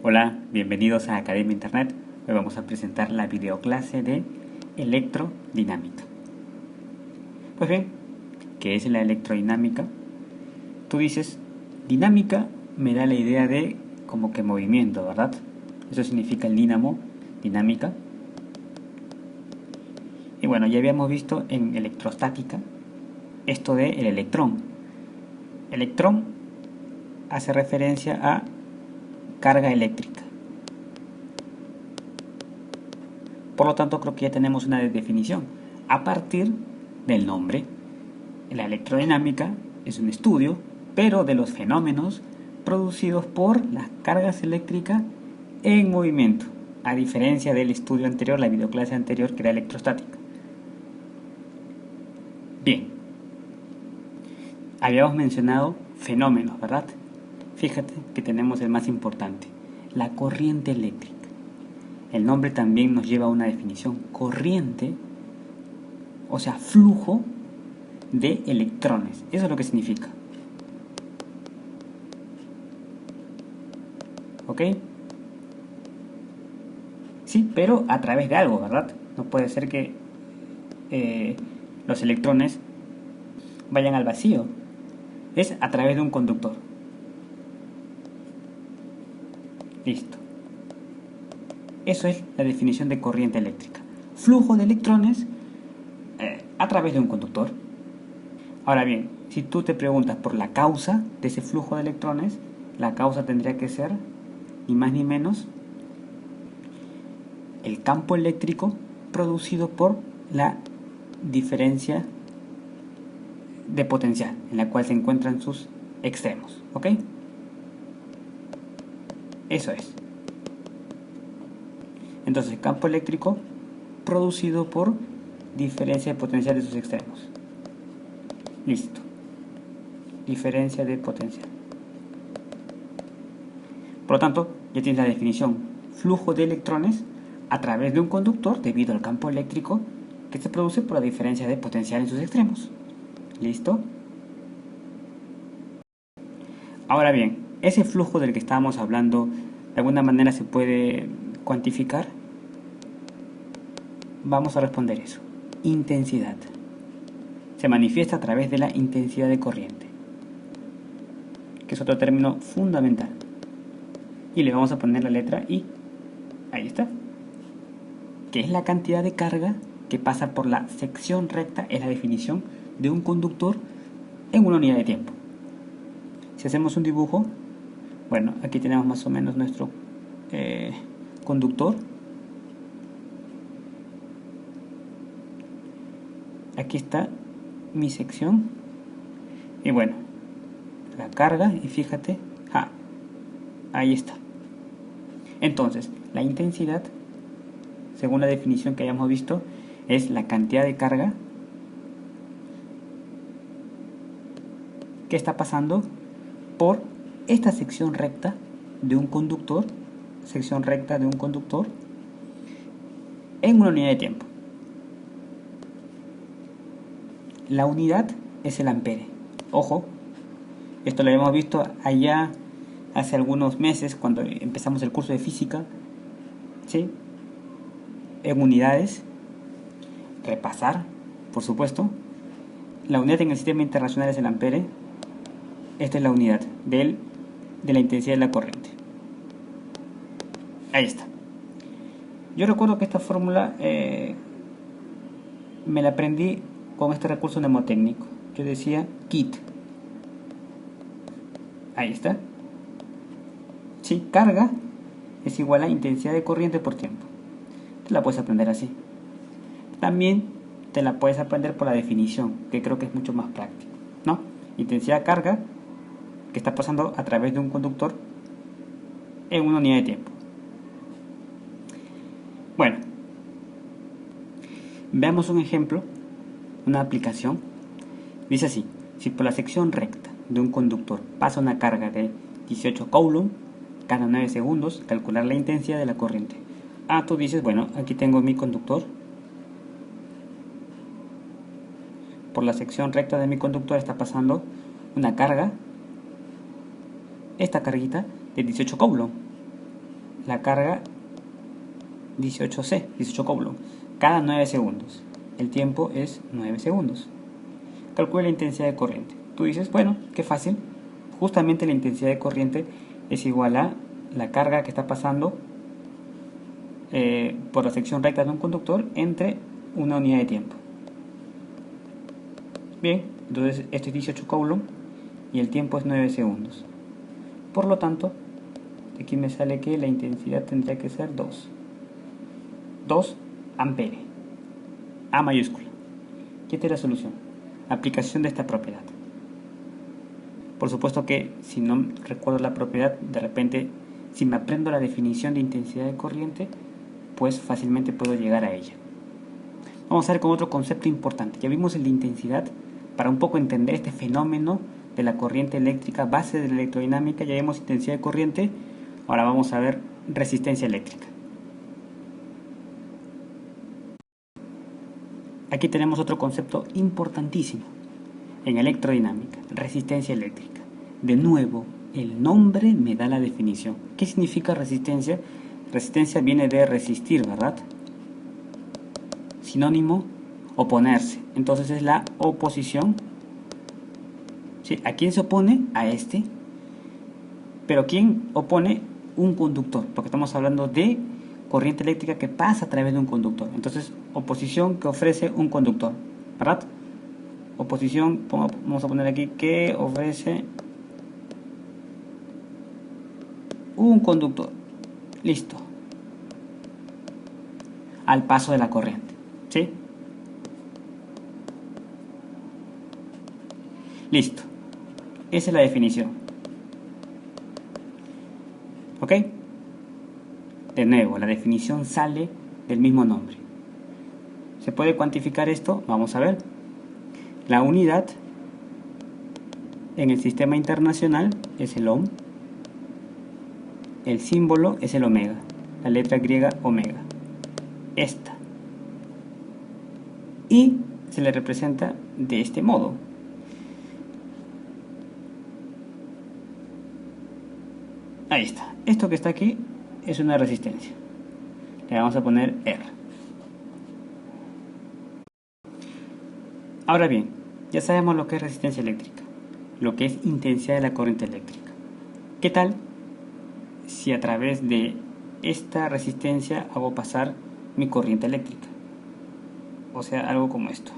Hola, bienvenidos a Academia Internet. Hoy vamos a presentar la videoclase de electrodinámica. Pues bien, ¿qué es la electrodinámica? Tú dices, dinámica me da la idea de como que movimiento, ¿verdad? Eso significa el dínamo, dinámica. Y bueno, ya habíamos visto en electrostática esto de el electrón. Electrón hace referencia a carga eléctrica. Por lo tanto, creo que ya tenemos una definición a partir del nombre. La electrodinámica es un estudio, pero de los fenómenos producidos por las cargas eléctricas en movimiento, a diferencia del estudio anterior, la videoclase anterior, que era electrostática. Bien, habíamos mencionado fenómenos, ¿verdad? Fíjate que tenemos el más importante, la corriente eléctrica. El nombre también nos lleva a una definición, corriente, o sea, flujo de electrones. Eso es lo que significa. ¿Ok? Sí, pero a través de algo, ¿verdad? No puede ser que los electrones vayan al vacío. Es a través de un conductor. Listo. Eso es la definición de corriente eléctrica. Flujo de electrones a través de un conductor. Ahora bien, si tú te preguntas por la causa de ese flujo de electrones, la causa tendría que ser, ni más ni menos, el campo eléctrico producido por la diferencia de potencial en la cual se encuentran sus extremos. ¿Ok? Eso es. Entonces, campo eléctrico producido por diferencia de potencial de sus extremos. Listo. Diferencia de potencial. Por lo tanto, ya tienes la definición. Flujo de electrones a través de un conductor debido al campo eléctrico que se produce por la diferencia de potencial en sus extremos. ¿Listo? Ahora bien, ese flujo del que estábamos hablando, ¿de alguna manera se puede cuantificar? Vamos a responder eso. Intensidad. Se manifiesta a través de la intensidad de corriente, que es otro término fundamental. Y le vamos a poner la letra I. Ahí está. Que es la cantidad de carga que pasa por la sección recta, es la definición de un conductor en una unidad de tiempo. Si hacemos un dibujo, bueno, aquí tenemos más o menos nuestro conductor. Aquí está mi sección. Y bueno, la carga, y fíjate, ahí está. Entonces, la intensidad, según la definición que hayamos visto, es la cantidad de carga que está pasando por esta sección recta de un conductor, en una unidad de tiempo. La unidad es el ampere. Ojo, esto lo habíamos visto allá hace algunos meses cuando empezamos el curso de física, ¿sí? En unidades, repasar, por supuesto. La unidad en el sistema internacional es el ampere. Esta es la unidad de la intensidad de la corriente. Ahí está. Yo recuerdo que esta fórmula me la aprendí con este recurso mnemotécnico. Yo decía KIT. Ahí está. Sí, carga es igual a intensidad de corriente por tiempo. Te la puedes aprender así. También te la puedes aprender por la definición, que creo que es mucho más práctico, ¿no? Intensidad de carga que está pasando a través de un conductor en una unidad de tiempo. Bueno, veamos un ejemplo, una aplicación. Dice así: si por la sección recta de un conductor pasa una carga de 18 coulomb cada 9 segundos, calcular la intensidad de la corriente. Tú dices, bueno, aquí tengo mi conductor. Por la sección recta de mi conductor está pasando una carga, esta carguita de 18 coulomb. la carga 18C, 18 coulombs, cada 9 segundos. El tiempo es 9 segundos. Calcula la intensidad de corriente. Tú dices, bueno, qué fácil. Justamente la intensidad de corriente es igual a la carga que está pasando por la sección recta de un conductor entre una unidad de tiempo. Bien, entonces esto es 18 coulombs y el tiempo es 9 segundos. Por lo tanto, aquí me sale que la intensidad tendría que ser 2 amperes, A mayúscula. Y esta es la solución. Aplicación de esta propiedad. Por supuesto que si no recuerdo la propiedad, de repente, si me aprendo la definición de intensidad de corriente, pues fácilmente puedo llegar a ella. Vamos a ver con otro concepto importante. Ya vimos el de intensidad para un poco entender este fenómeno de la corriente eléctrica, base de la electrodinámica. Ya vimos intensidad de corriente. Ahora vamos a ver resistencia eléctrica. Aquí tenemos otro concepto importantísimo en electrodinámica, resistencia eléctrica. De nuevo, el nombre me da la definición. ¿Qué significa resistencia? Resistencia viene de resistir, ¿verdad? Sinónimo, oponerse. Entonces es la oposición. ¿Sí? ¿A quién se opone? A este. Pero ¿quién opone? Un conductor, porque estamos hablando de corriente eléctrica que pasa a través de un conductor. Entonces, oposición que ofrece un conductor, ¿verdad? Oposición, vamos a poner aquí, que ofrece un conductor. Listo. Al paso de la corriente. ¿Sí? Listo. Esa es la definición. ¿Ok? De nuevo, la definición sale del mismo nombre. ¿Se puede cuantificar esto? Vamos a ver. La unidad en el sistema internacional es el ohm. El símbolo es el omega, la letra griega omega. Esta. Y se le representa de este modo. Ahí está. Esto que está aquí es una resistencia. Le vamos a poner R. Ahora bien, ya sabemos lo que es resistencia eléctrica, lo que es intensidad de la corriente eléctrica. ¿Qué tal si a través de esta resistencia hago pasar mi corriente eléctrica? O sea, algo como esto.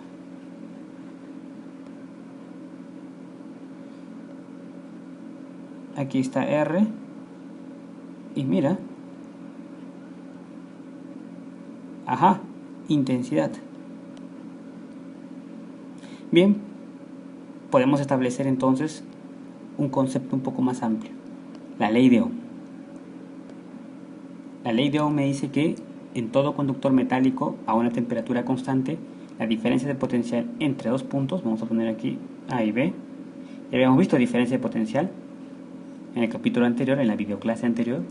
Aquí está R. Y mira. Ajá, intensidad. Bien, podemos establecer entonces un concepto un poco más amplio. La ley de Ohm. La ley de Ohm me dice que en todo conductor metálico a una temperatura constante, la diferencia de potencial entre dos puntos, vamos a poner aquí A y B, ya habíamos visto diferencia de potencial en el capítulo anterior, en la videoclase anterior.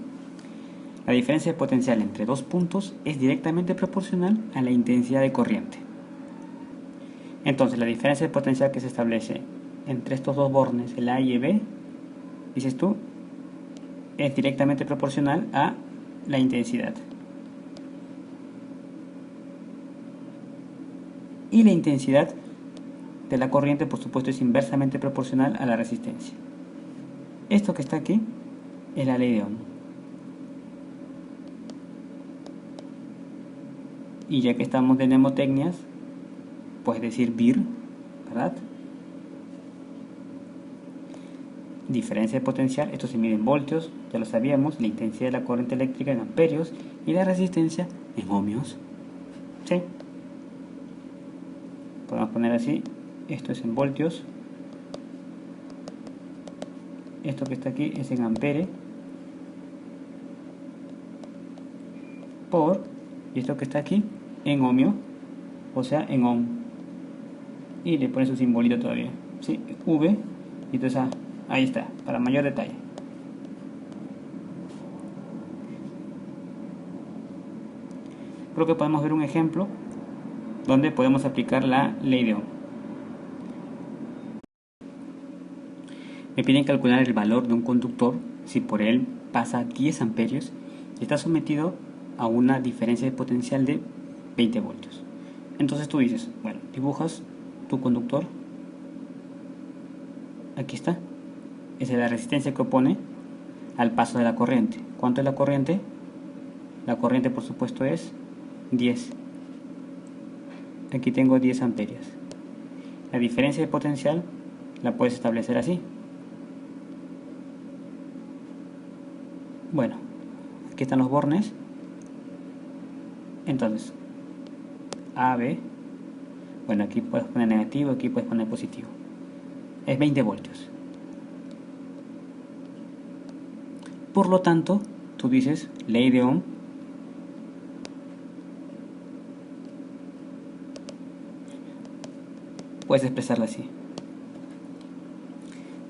La diferencia de potencial entre dos puntos es directamente proporcional a la intensidad de corriente. Entonces, la diferencia de potencial que se establece entre estos dos bornes, el A y el B, dices tú, es directamente proporcional a la intensidad. Y la intensidad de la corriente, por supuesto, es inversamente proporcional a la resistencia. Esto que está aquí es la ley de Ohm. Y ya que estamos de mnemotecnias, puedes decir VIR, ¿verdad? Diferencia de potencial, esto se mide en voltios, ya lo sabíamos, la intensidad de la corriente eléctrica en amperios y la resistencia en ohmios. ¿Sí? Podemos poner así, esto es en voltios, esto que está aquí es en ampere, por, y esto que está aquí en ohmio, o sea en ohm, y le pones su simbolito todavía, ¿sí? V, y entonces ahí está, para mayor detalle. Creo que podemos ver un ejemplo donde podemos aplicar la ley de Ohm. Me piden calcular el valor de un conductor si por él pasa 10 amperios y está sometido a una diferencia de potencial de 20 voltios. Entonces tú dices, bueno, dibujas tu conductor. Aquí está. Esa es la resistencia que opone al paso de la corriente. ¿Cuánto es la corriente? La corriente, por supuesto, es 10. Aquí tengo 10 amperios. La diferencia de potencial la puedes establecer así. Bueno, aquí están los bornes. Entonces, AB, bueno, aquí puedes poner negativo, aquí puedes poner positivo. Es 20 voltios. Por lo tanto, tú dices ley de Ohm puedes expresarla así: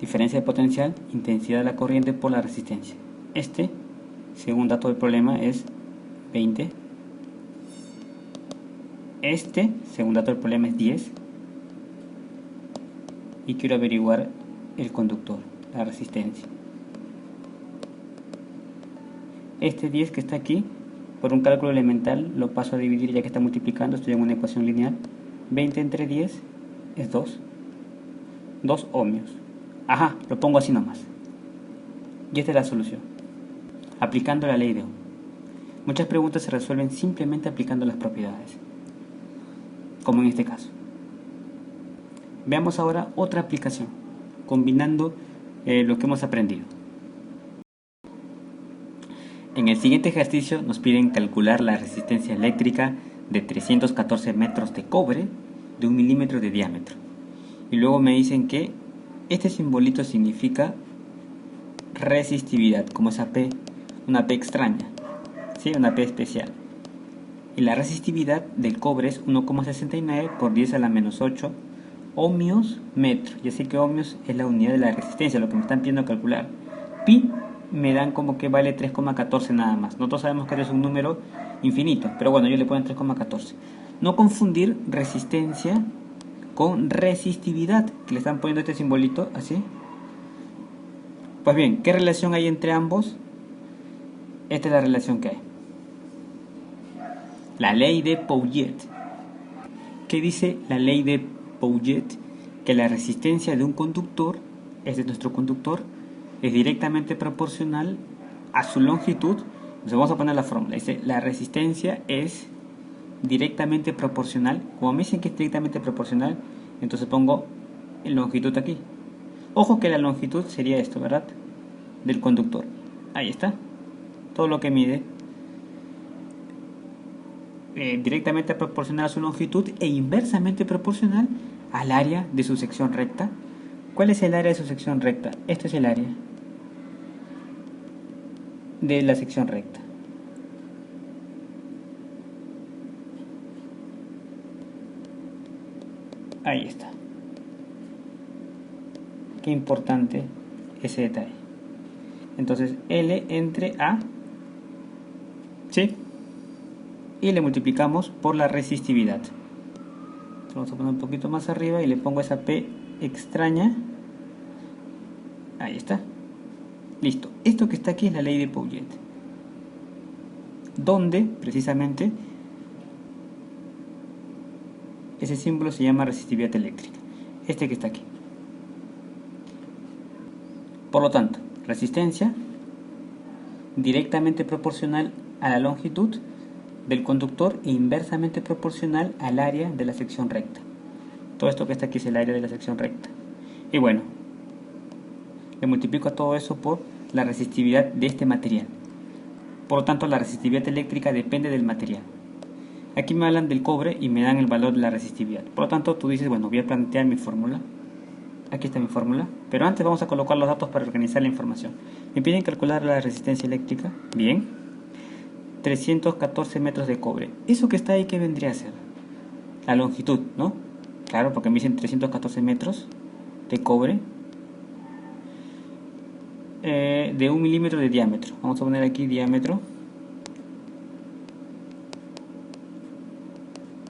diferencia de potencial, intensidad de la corriente por la resistencia. Este, según dato del problema, es 20. Este, según dato del problema, es 10. Y quiero averiguar el conductor, la resistencia. Este 10 que está aquí, por un cálculo elemental, lo paso a dividir ya que está multiplicando, estoy en una ecuación lineal. 20 entre 10 es 2. 2 ohmios. Ajá, lo pongo así nomás. Y esta es la solución, aplicando la ley de Ohm. Muchas preguntas se resuelven simplemente aplicando las propiedades, como en este caso. Veamos ahora otra aplicación, combinando lo que hemos aprendido. En el siguiente ejercicio nos piden calcular la resistencia eléctrica de 314 metros de cobre de 1 milímetro de diámetro. Y luego me dicen que este simbolito significa resistividad, como esa P, una P extraña, ¿sí? Una P especial. Y la resistividad del cobre es 1,69 por 10 a la menos 8 ohmios metro. Ya sé que ohmios es la unidad de la resistencia, lo que me están pidiendo calcular. Pi me dan como que vale 3,14 nada más. Nosotros sabemos que es un número infinito, pero bueno, yo le pongo 3,14. No confundir resistencia con resistividad, que le están poniendo este simbolito así. Pues bien, ¿qué relación hay entre ambos? Esta es la relación que hay. La ley de Pouget. ¿Qué dice la ley de Pouget? Que la resistencia de un conductor, este es nuestro conductor, es directamente proporcional a su longitud. Entonces vamos a poner la fórmula. Dice, la resistencia es directamente proporcional. Como me dicen que es directamente proporcional, entonces pongo la longitud aquí. Ojo que la longitud sería esto, ¿verdad? Del conductor. Ahí está. Todo lo que mide directamente proporcional a su longitud e inversamente proporcional al área de su sección recta. ¿Cuál es el área de su sección recta? Este es el área de la sección recta. Ahí está. Qué importante ese detalle. Entonces L entre A, ¿sí? Y le multiplicamos por la resistividad. Vamos a poner un poquito más arriba y le pongo esa P extraña. Ahí está. Listo. Esto que está aquí es la ley de Pouget, donde precisamente ese símbolo se llama resistividad eléctrica. Este que está aquí. Por lo tanto, resistencia directamente proporcional a la longitud del conductor e inversamente proporcional al área de la sección recta. Todo esto que está aquí es el área de la sección recta. Y bueno, le multiplico a todo eso por la resistividad de este material. Por lo tanto, la resistividad eléctrica depende del material. Aquí me hablan del cobre y me dan el valor de la resistividad. Por lo tanto, tú dices, bueno, voy a plantear mi fórmula. Aquí está mi fórmula. Pero antes vamos a colocar los datos para organizar la información. Me piden calcular la resistencia eléctrica. Bien. 314 metros de cobre. ¿Eso que está ahí qué vendría a ser? La longitud, ¿no? Claro, porque me dicen 314 metros de cobre de 1 milímetro de diámetro. Vamos a poner aquí diámetro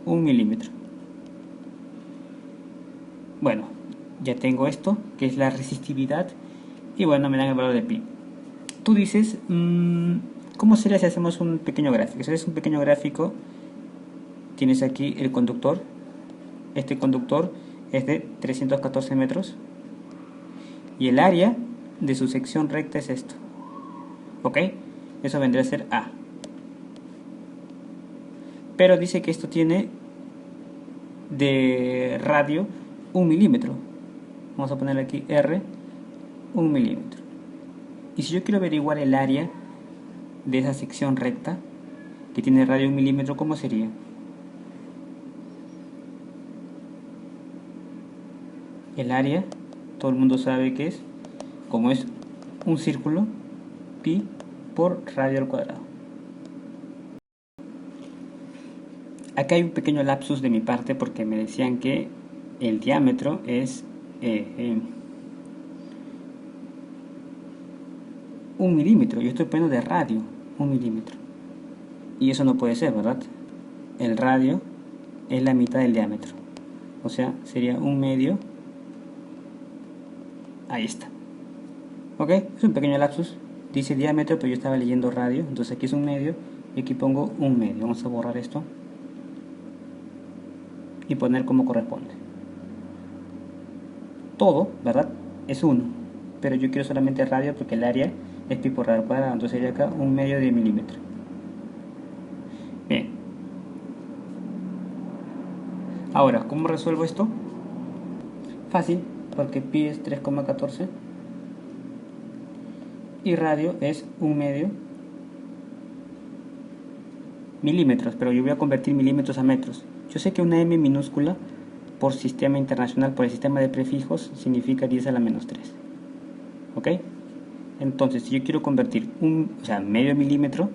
1 milímetro. Bueno, ya tengo esto, que es la resistividad, y bueno, me dan el valor de pi. Tú dices, ¿Cómo sería si hacemos un pequeño gráfico? Si haces un pequeño gráfico, tienes aquí el conductor. Este conductor es de 314 metros. Y el área de su sección recta es esto. ¿Ok? Eso vendría a ser A. Pero dice que esto tiene de radio 1 milímetro. Vamos a poner aquí R, 1 milímetro. Y si yo quiero averiguar el área de esa sección recta que tiene radio 1 milímetro, ¿cómo sería? El área, todo el mundo sabe que es, como es un círculo, pi por radio al cuadrado. Acá hay un pequeño lapsus de mi parte porque me decían que el diámetro es 1 milímetro. Yo estoy poniendo de radio 1 milímetro. Y eso no puede ser, ¿verdad? El radio es la mitad del diámetro. O sea, sería 1/2. Ahí está. ¿Ok? Es un pequeño lapsus. Dice diámetro, pero yo estaba leyendo radio. Entonces aquí es 1/2 y aquí pongo 1/2. Vamos a borrar esto y poner como corresponde. Todo, ¿verdad? Es 1. Pero yo quiero solamente radio porque el área es pi por radio al cuadrado. Entonces sería acá 1/2 de milímetro. Bien. Ahora, ¿cómo resuelvo esto? Fácil, porque pi es 3,14 y radio es 1/2 milímetros, pero yo voy a convertir milímetros a metros. Yo sé que una m minúscula por sistema internacional, por el sistema de prefijos, significa 10 a la menos 3. ¿Ok? Entonces, si yo quiero convertir medio milímetro,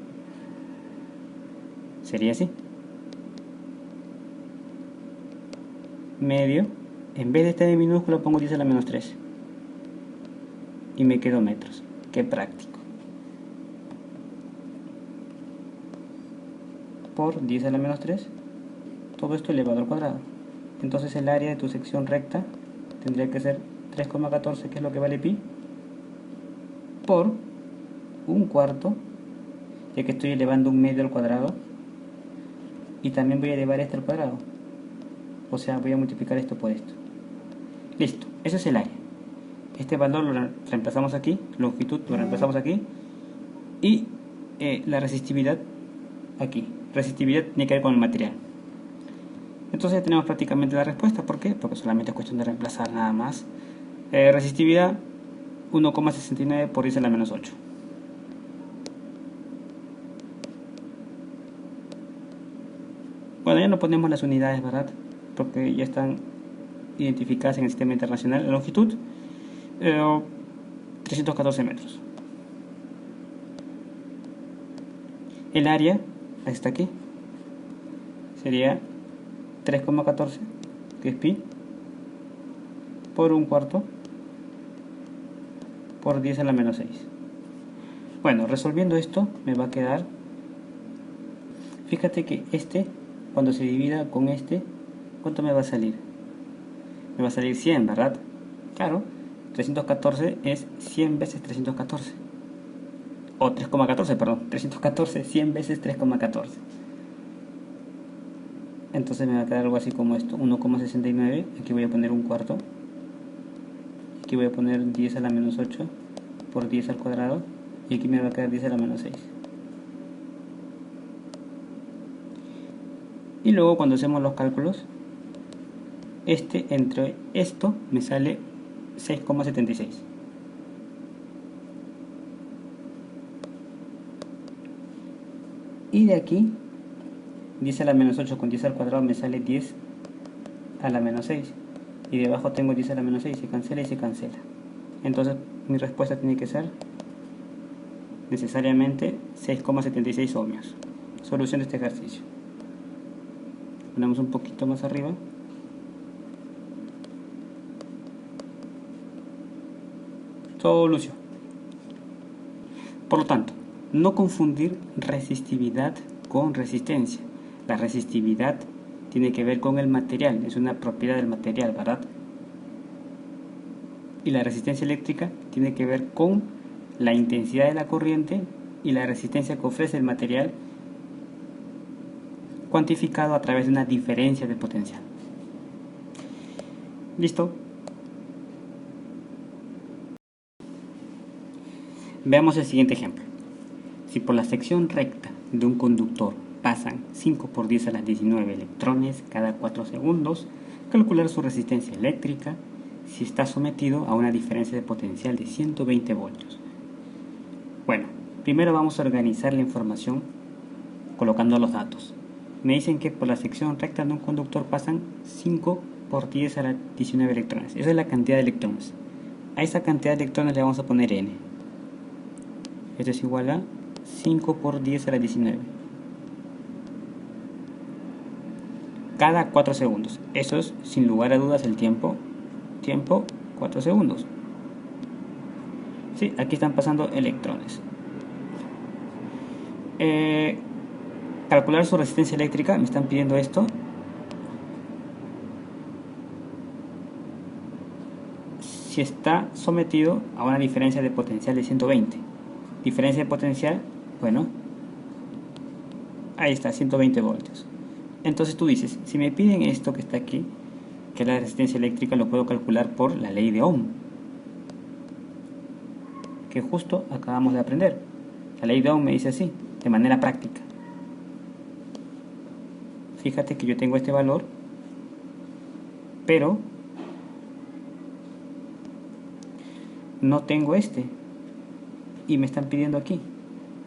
sería así. Medio, en vez de esta m minúscula pongo 10 a la menos 3. Y me quedo metros. Qué práctico. Por 10 a la menos 3. Todo esto elevado al cuadrado. Entonces el área de tu sección recta tendría que ser 3,14, que es lo que vale pi, por 1/4, ya que estoy elevando 1/2 al cuadrado, y también voy a elevar este al cuadrado. O sea, voy a multiplicar esto por esto. Listo, ese es el área. Este valor lo reemplazamos aquí, longitud lo reemplazamos aquí, y la resistividad aquí. Resistividad tiene que ver con el material. Entonces ya tenemos prácticamente la respuesta. ¿Por qué? Porque solamente es cuestión de reemplazar nada más. Resistividad 1,69 por 10 a la menos 8. Bueno, ya no ponemos las unidades, ¿verdad? Porque ya están identificadas en el sistema internacional. La longitud, 314 metros. El área, está aquí, sería 3,14, que es pi, por 1/4 por 10 a la menos 6. Bueno, resolviendo esto me va a quedar, fíjate que este, cuando se divida con este, ¿cuánto me va a salir? Me va a salir 100, ¿verdad? Claro, 314 es 100 veces 314. O 3,14, perdón. 314, 100 veces 3,14. Entonces me va a quedar algo así como esto, 1,69. Aquí voy a poner 1/4. Aquí voy a poner 10 a la menos 8 por 10 al cuadrado. Y aquí me va a quedar 10 a la menos 6. Y luego cuando hacemos los cálculos, entre esto me sale 6,76. Y de aquí, 10 a la menos 8 con 10 al cuadrado me sale 10 a la menos 6. Y debajo tengo 10 a la menos 6, se cancela y se cancela. Entonces mi respuesta tiene que ser necesariamente 6,76 ohmios. Solución de este ejercicio. Ponemos un poquito más arriba. Solución. Por lo tanto, no confundir resistividad con resistencia. La resistividad tiene que ver con el material, es una propiedad del material, ¿verdad? Y la resistencia eléctrica tiene que ver con la intensidad de la corriente y la resistencia que ofrece el material cuantificado a través de una diferencia de potencial. ¿Listo? Veamos el siguiente ejemplo. Si por la sección recta de un conductor pasan 5 por 10 a la 19 electrones cada 4 segundos, calcular su resistencia eléctrica si está sometido a una diferencia de potencial de 120 voltios. Bueno, primero vamos a organizar la información colocando los datos. Me dicen que por la sección recta de un conductor pasan 5 por 10 a la 19 electrones. Esa es la cantidad de electrones. A esa cantidad de electrones le vamos a poner n. Esto es igual a 5 por 10 a la 19. Cada 4 segundos. Eso es, sin lugar a dudas, el tiempo. 4 segundos. Sí, aquí están pasando electrones. Calcular su resistencia eléctrica. Me están pidiendo esto. Si está sometido a una diferencia de potencial de 120. Diferencia de potencial, bueno, ahí está, 120 voltios. Entonces tú dices, si me piden esto que está aquí, que es la resistencia eléctrica, lo puedo calcular por la ley de Ohm, que justo acabamos de aprender. La ley de Ohm me dice así, de manera práctica. Fíjate que yo tengo este valor, pero no tengo este, y me están pidiendo aquí.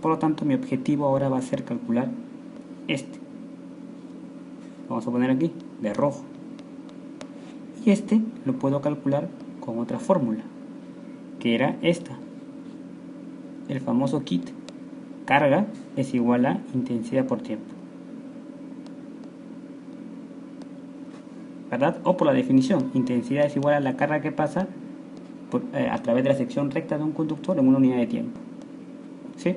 Por lo tanto, mi objetivo ahora va a ser calcular este. Vamos a poner aquí, de rojo. Y este lo puedo calcular con otra fórmula, que era esta. El famoso kit. Carga es igual a intensidad por tiempo. ¿Verdad? O por la definición, intensidad es igual a la carga que pasa a través de la sección recta de un conductor en una unidad de tiempo. ¿Sí?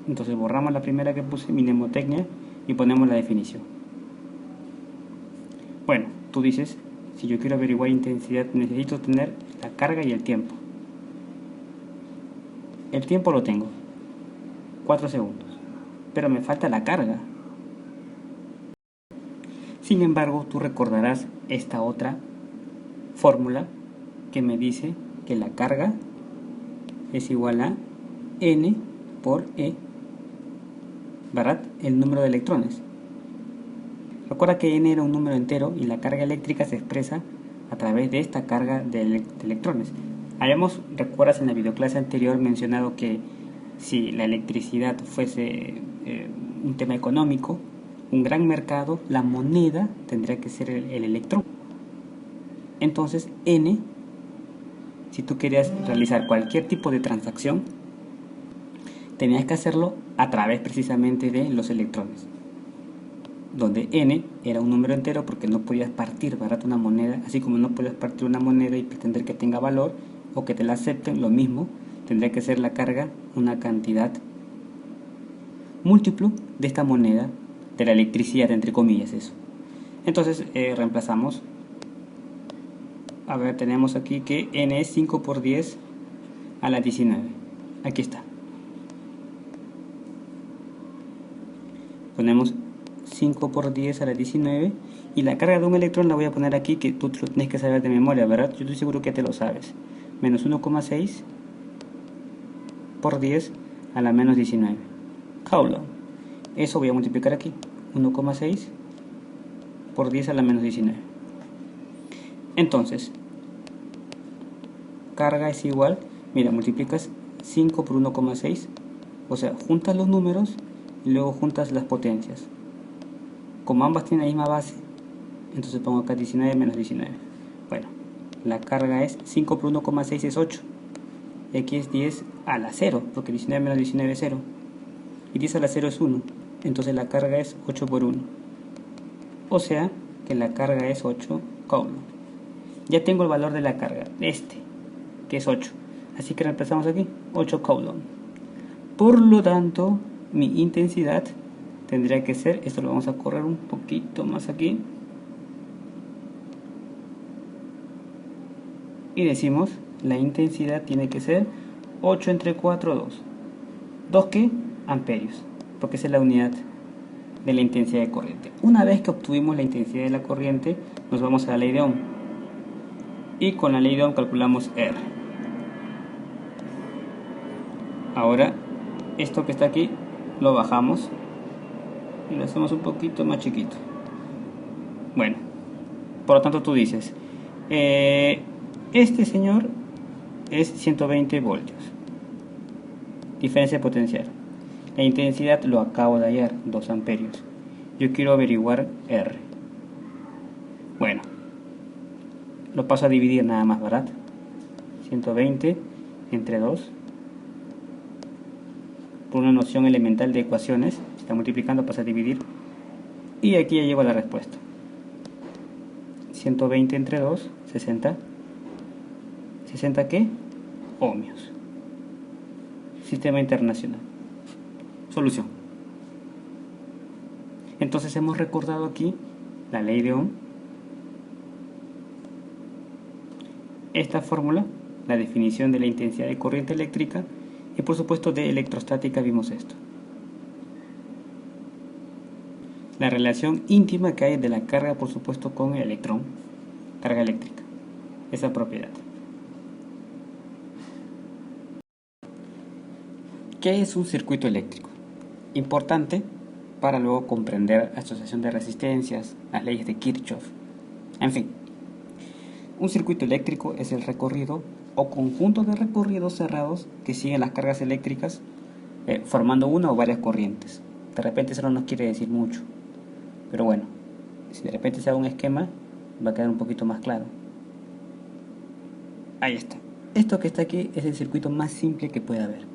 Entonces borramos la primera que puse, mi mnemotecnia, y ponemos la definición. Bueno, tú dices, si yo quiero averiguar intensidad, necesito tener la carga y el tiempo. El tiempo lo tengo, 4 segundos, pero me falta la carga. Sin embargo, tú recordarás esta otra fórmula que me dice que la carga es igual a N por E, ¿verdad? El número de electrones. Recuerda que N era un número entero y la carga eléctrica se expresa a través de esta carga de electrones. Habíamos, recuerdas en la videoclase anterior, mencionado que si la electricidad fuese un tema económico, un gran mercado, la moneda tendría que ser el electrón. Entonces N, si tú querías realizar cualquier tipo de transacción, tenías que hacerlo a través precisamente de los electrones, donde N era un número entero porque no podías partir, ¿verdad?, una moneda, así como no puedes partir una moneda y pretender que tenga valor o que te la acepten, lo mismo, tendría que ser la carga una cantidad múltiplo de esta moneda, de la electricidad, entre comillas, eso. Entonces reemplazamos. A ver, tenemos aquí que N es 5 por 10 a la 19. Aquí está. Ponemos 5 por 10 a la 19 y la carga de un electrón la voy a poner aquí, que tú lo tienes que saber de memoria, ¿verdad? Yo estoy seguro que te lo sabes. Menos 1,6 por 10 a la menos 19 Coulomb. Eso voy a multiplicar aquí. 1,6 por 10 a la menos 19. Entonces, carga es igual, mira, multiplicas 5 por 1,6, o sea, juntas los números y luego juntas las potencias. Como ambas tienen la misma base, entonces pongo acá 19 menos 19. Bueno, la carga es 5 por 1,6 es 8. Aquí es 10 a la 0, porque 19 menos 19 es 0. Y 10 a la 0 es 1. Entonces la carga es 8 por 1. O sea que la carga es 8 Coulomb. Ya tengo el valor de la carga, que es 8. Así que reemplazamos aquí, 8 Coulomb. Por lo tanto, mi intensidad tendría que ser, esto lo vamos a correr un poquito más aquí. Y decimos, la intensidad tiene que ser 8 entre 4, 2. ¿2 qué? Amperios, porque esa es la unidad de la intensidad de corriente. Una vez que obtuvimos la intensidad de la corriente, nos vamos a la ley de Ohm. Y con la ley de Ohm calculamos R. Ahora, esto que está aquí, lo bajamos y lo hacemos un poquito más chiquito. Bueno, por lo tanto tú dices, este señor es 120 voltios. Diferencia potencial. La intensidad lo acabo de hallar, 2 amperios. Yo quiero averiguar R. Bueno, lo paso a dividir nada más, ¿verdad? 120 entre 2. Por una noción elemental de ecuaciones, se está multiplicando, pasa a dividir. Y aquí ya llevo la respuesta. 120 entre 2, 60. ¿60 qué? Ohmios. Sistema internacional. Solución. Entonces hemos recordado aquí la ley de Ohm, esta fórmula, la definición de la intensidad de corriente eléctrica y por supuesto de electrostática vimos esto. La relación íntima que hay de la carga por supuesto con el electrón, carga eléctrica, esa propiedad. ¿Qué es un circuito eléctrico? Importante para luego comprender la asociación de resistencias, las leyes de Kirchhoff, en fin. Un circuito eléctrico es el recorrido o conjunto de recorridos cerrados que siguen las cargas eléctricas formando una o varias corrientes. De repente eso no nos quiere decir mucho, pero bueno, si de repente se hace un esquema va a quedar un poquito más claro. Ahí está. Esto que está aquí es el circuito más simple que puede haber.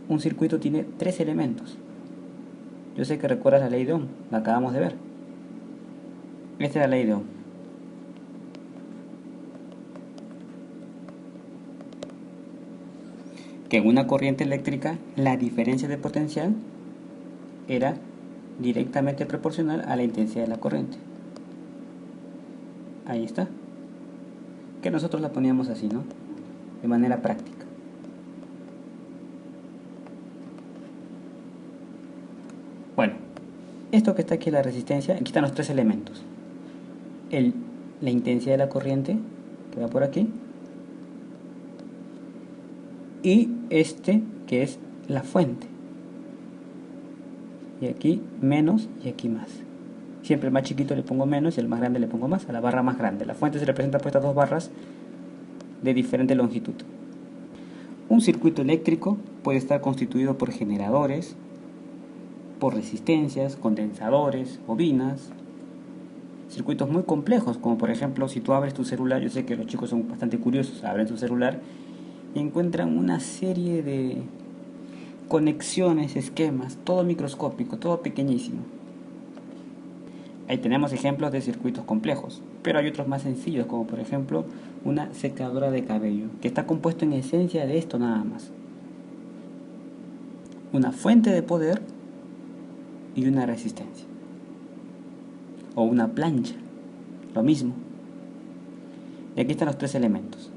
Un circuito tiene 3 elementos. Yo sé que recuerdas la ley de Ohm, la acabamos de ver. Esta es la ley de Ohm. Que en una corriente eléctrica la diferencia de potencial era directamente proporcional a la intensidad de la corriente. Ahí está. Que nosotros la poníamos así, ¿no? De manera práctica. Bueno, esto que está aquí es la resistencia. Aquí están los 3 elementos. La intensidad de la corriente, que va por aquí. Y este, que es la fuente. Y aquí menos y aquí más. Siempre el más chiquito le pongo menos y el más grande le pongo más, a la barra más grande. La fuente se representa por estas 2 barras de diferente longitud. Un circuito eléctrico puede estar constituido por generadores, por resistencias, condensadores, bobinas, circuitos muy complejos, como por ejemplo si tú abres tu celular, yo sé que los chicos son bastante curiosos, abren su celular y encuentran una serie de conexiones, esquemas, todo microscópico, todo pequeñísimo. Ahí tenemos ejemplos de circuitos complejos, pero hay otros más sencillos, como por ejemplo una secadora de cabello, que está compuesto en esencia de esto nada más. Una fuente de poder y una resistencia. O una plancha, lo mismo. Y aquí están los 3 elementos,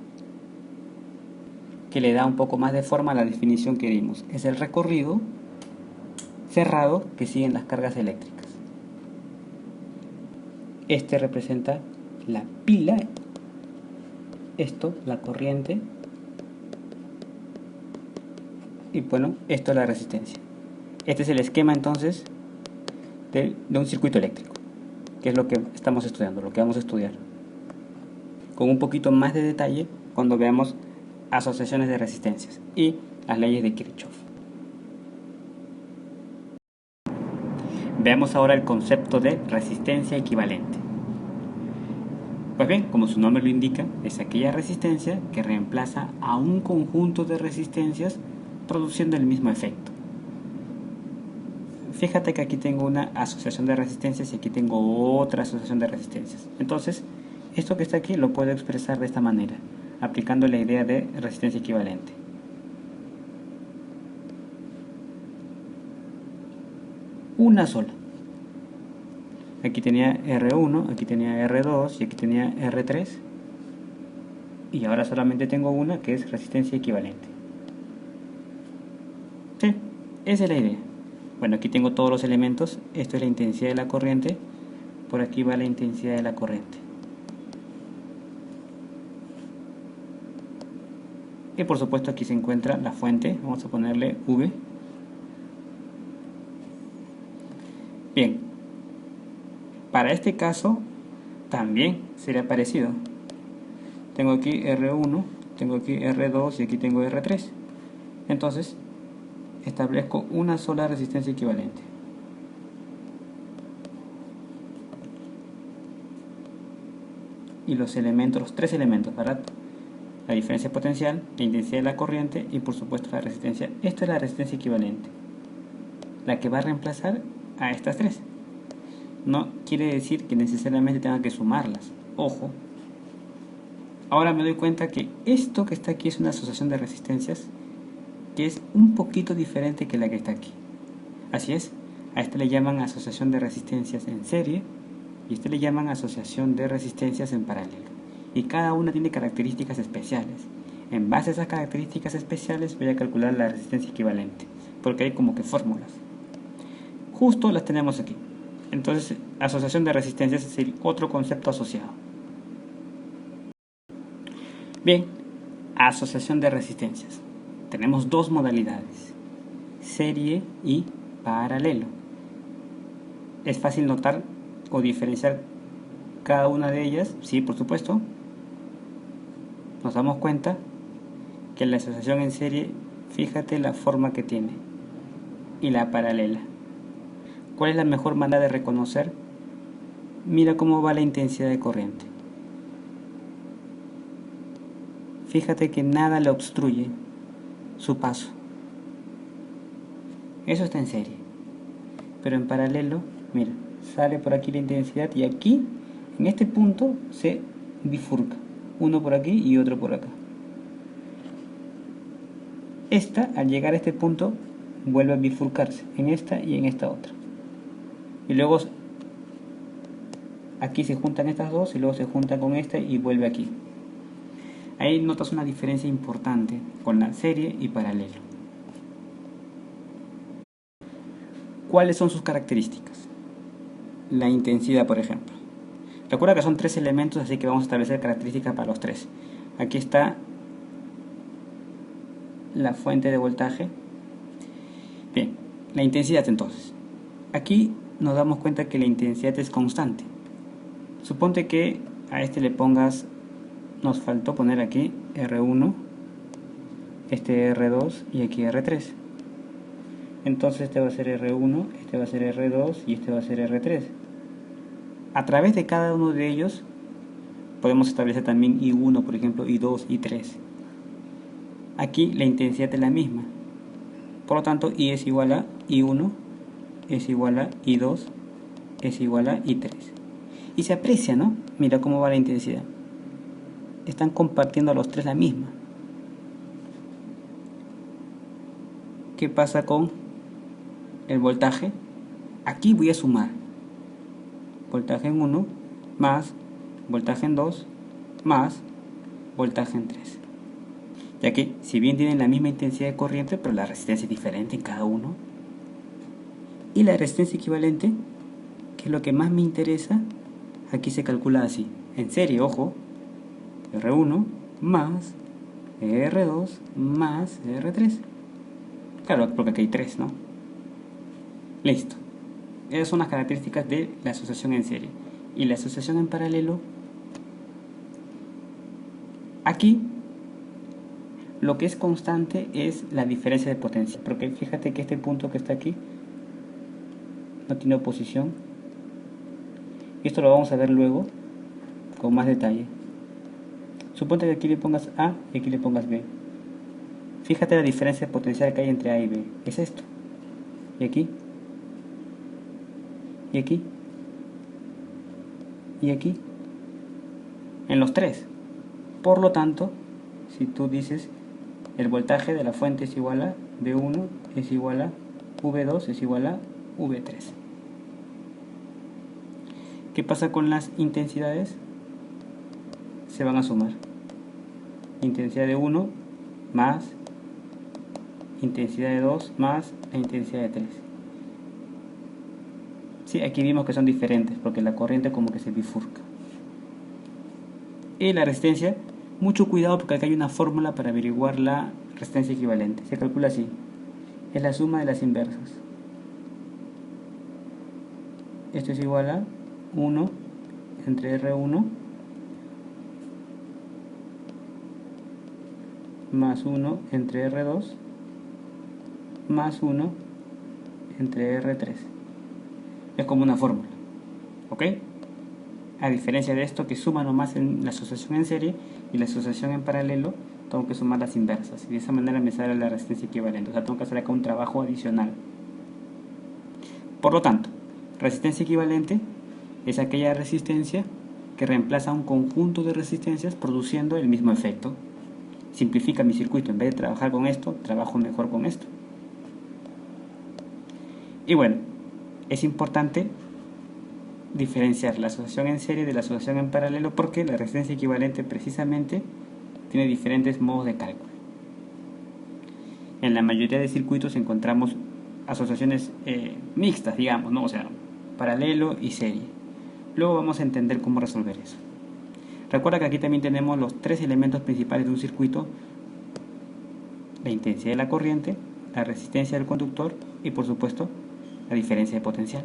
que le da un poco más de forma a la definición que dimos. Es el recorrido cerrado que siguen las cargas eléctricas. Este representa la pila, esto la corriente y bueno, esto es la resistencia. Este es el esquema entonces de un circuito eléctrico, que es lo que estamos estudiando, lo que vamos a estudiar con un poquito más de detalle cuando veamos asociaciones de resistencias y las leyes de Kirchhoff. Veamos ahora el concepto de resistencia equivalente. Pues bien, como su nombre lo indica, es aquella resistencia que reemplaza a un conjunto de resistencias produciendo el mismo efecto. Fíjate que aquí tengo una asociación de resistencias y aquí tengo otra asociación de resistencias. Entonces, esto que está aquí lo puedo expresar de esta manera, aplicando la idea de resistencia equivalente. Una sola. Aquí tenía R1, aquí tenía R2 y aquí tenía R3. y ahora solamente tengo una que es resistencia equivalente. Sí, esa es la idea. Bueno, aquí tengo todos los elementos. Esto es la intensidad de la corriente. Por aquí va la intensidad de la corriente. Y por supuesto aquí se encuentra la fuente. Vamos a ponerle V. Bien. Para este caso también sería parecido. Tengo aquí R1, tengo aquí R2 y aquí tengo R3. Entonces establezco una sola resistencia equivalente. Y los elementos, los tres elementos, ¿verdad? La diferencia potencial, la intensidad de la corriente y por supuesto la resistencia. Esto es la resistencia equivalente, la que va a reemplazar a estas tres. No quiere decir que necesariamente tenga que sumarlas. Ojo. Ahora me doy cuenta que esto que está aquí es una asociación de resistencias que es un poquito diferente que la que está aquí. Así es, a este le llaman asociación de resistencias en serie y a este le llaman asociación de resistencias en paralelo. Y cada una tiene características especiales. En base a esas características especiales voy a calcular la resistencia equivalente, porque hay como que fórmulas. Justo las tenemos aquí. Entonces, asociación de resistencias es el otro concepto asociado. Bien, asociación de resistencias. Tenemos dos modalidades, serie y paralelo. ¿Es fácil notar o diferenciar cada una de ellas? Sí, por supuesto. Nos damos cuenta que la asociación en serie, fíjate la forma que tiene, y la paralela. ¿Cuál es la mejor manera de reconocer? Mira cómo va la intensidad de corriente. Fíjate que nada le obstruye su paso. Eso está en serie. Pero en paralelo, mira, sale por aquí la intensidad y aquí, en este punto, se bifurca. Uno por aquí y otro por acá. Esta, al llegar a este punto, vuelve a bifurcarse en esta y en esta otra. Y luego aquí se juntan estas dos y luego se juntan con esta y vuelve aquí. Ahí notas una diferencia importante con la serie y paralelo. ¿Cuáles son sus características? La intensidad, por ejemplo. Recuerda que son tres elementos, así que vamos a establecer características para los tres. Aquí está la fuente de voltaje. Bien, la intensidad entonces. Aquí nos damos cuenta que la intensidad es constante. Suponte que a este le pongas, nos faltó poner aquí R1, este R2 y aquí R3. Entonces este va a ser R1, este va a ser R2 y este va a ser R3. A través de cada uno de ellos podemos establecer también I1, por ejemplo, I2, I3. Aquí la intensidad es la misma. Por lo tanto, I es igual a I1, es igual a I2, es igual a I3. Y se aprecia, ¿no? Mira cómo va la intensidad. Están compartiendo los tres la misma. ¿Qué pasa con el voltaje? Aquí voy a sumar. Voltaje en 1 más voltaje en 2 más voltaje en 3. Ya que si bien tienen la misma intensidad de corriente, pero la resistencia es diferente en cada uno. Y la resistencia equivalente, que es lo que más me interesa, aquí se calcula así. En serie, ojo, R1 más R2 más R3. Claro, porque aquí hay 3, ¿no? Listo. Esas son las características de la asociación en serie. Y la asociación en paralelo, aquí lo que es constante es la diferencia de potencia. Porque fíjate que este punto que está aquí no tiene oposición. Esto lo vamos a ver luego con más detalle. Suponte que aquí le pongas A y aquí le pongas B. Fíjate la diferencia de potencial que hay entre A y B. Es esto. Y aquí. Y aquí. Y aquí. En los tres. Por lo tanto, si tú dices el voltaje de la fuente es igual a V1 es igual a V2 es igual a V3. ¿Qué pasa con las intensidades? Se van a sumar. intensidad de 1 más intensidad de 2 más la intensidad de 3. Sí, aquí vimos que son diferentes porque la corriente como que se bifurca. Y la resistencia, mucho cuidado porque acá hay una fórmula para averiguar la resistencia equivalente. Se calcula así: es la suma de las inversas. Esto es igual a 1 entre R1 más 1 entre R2 más 1 entre R3. Es como una fórmula, ¿ok? A diferencia de esto que suma nomás en la asociación en serie y la asociación en paralelo, tengo que sumar las inversas y de esa manera me sale la resistencia equivalente. O sea, tengo que hacer acá un trabajo adicional. Por lo tanto, resistencia equivalente es aquella resistencia que reemplaza un conjunto de resistencias produciendo el mismo efecto. Simplifica mi circuito. En vez de trabajar con esto, trabajo mejor con esto. Y bueno, es importante diferenciar la asociación en serie de la asociación en paralelo porque la resistencia equivalente precisamente tiene diferentes modos de cálculo. En la mayoría de circuitos encontramos asociaciones mixtas, digamos, ¿no? O sea, paralelo y serie. Luego vamos a entender cómo resolver eso. Recuerda que aquí también tenemos los tres elementos principales de un circuito: la intensidad de la corriente, la resistencia del conductor y por supuesto la diferencia de potencial.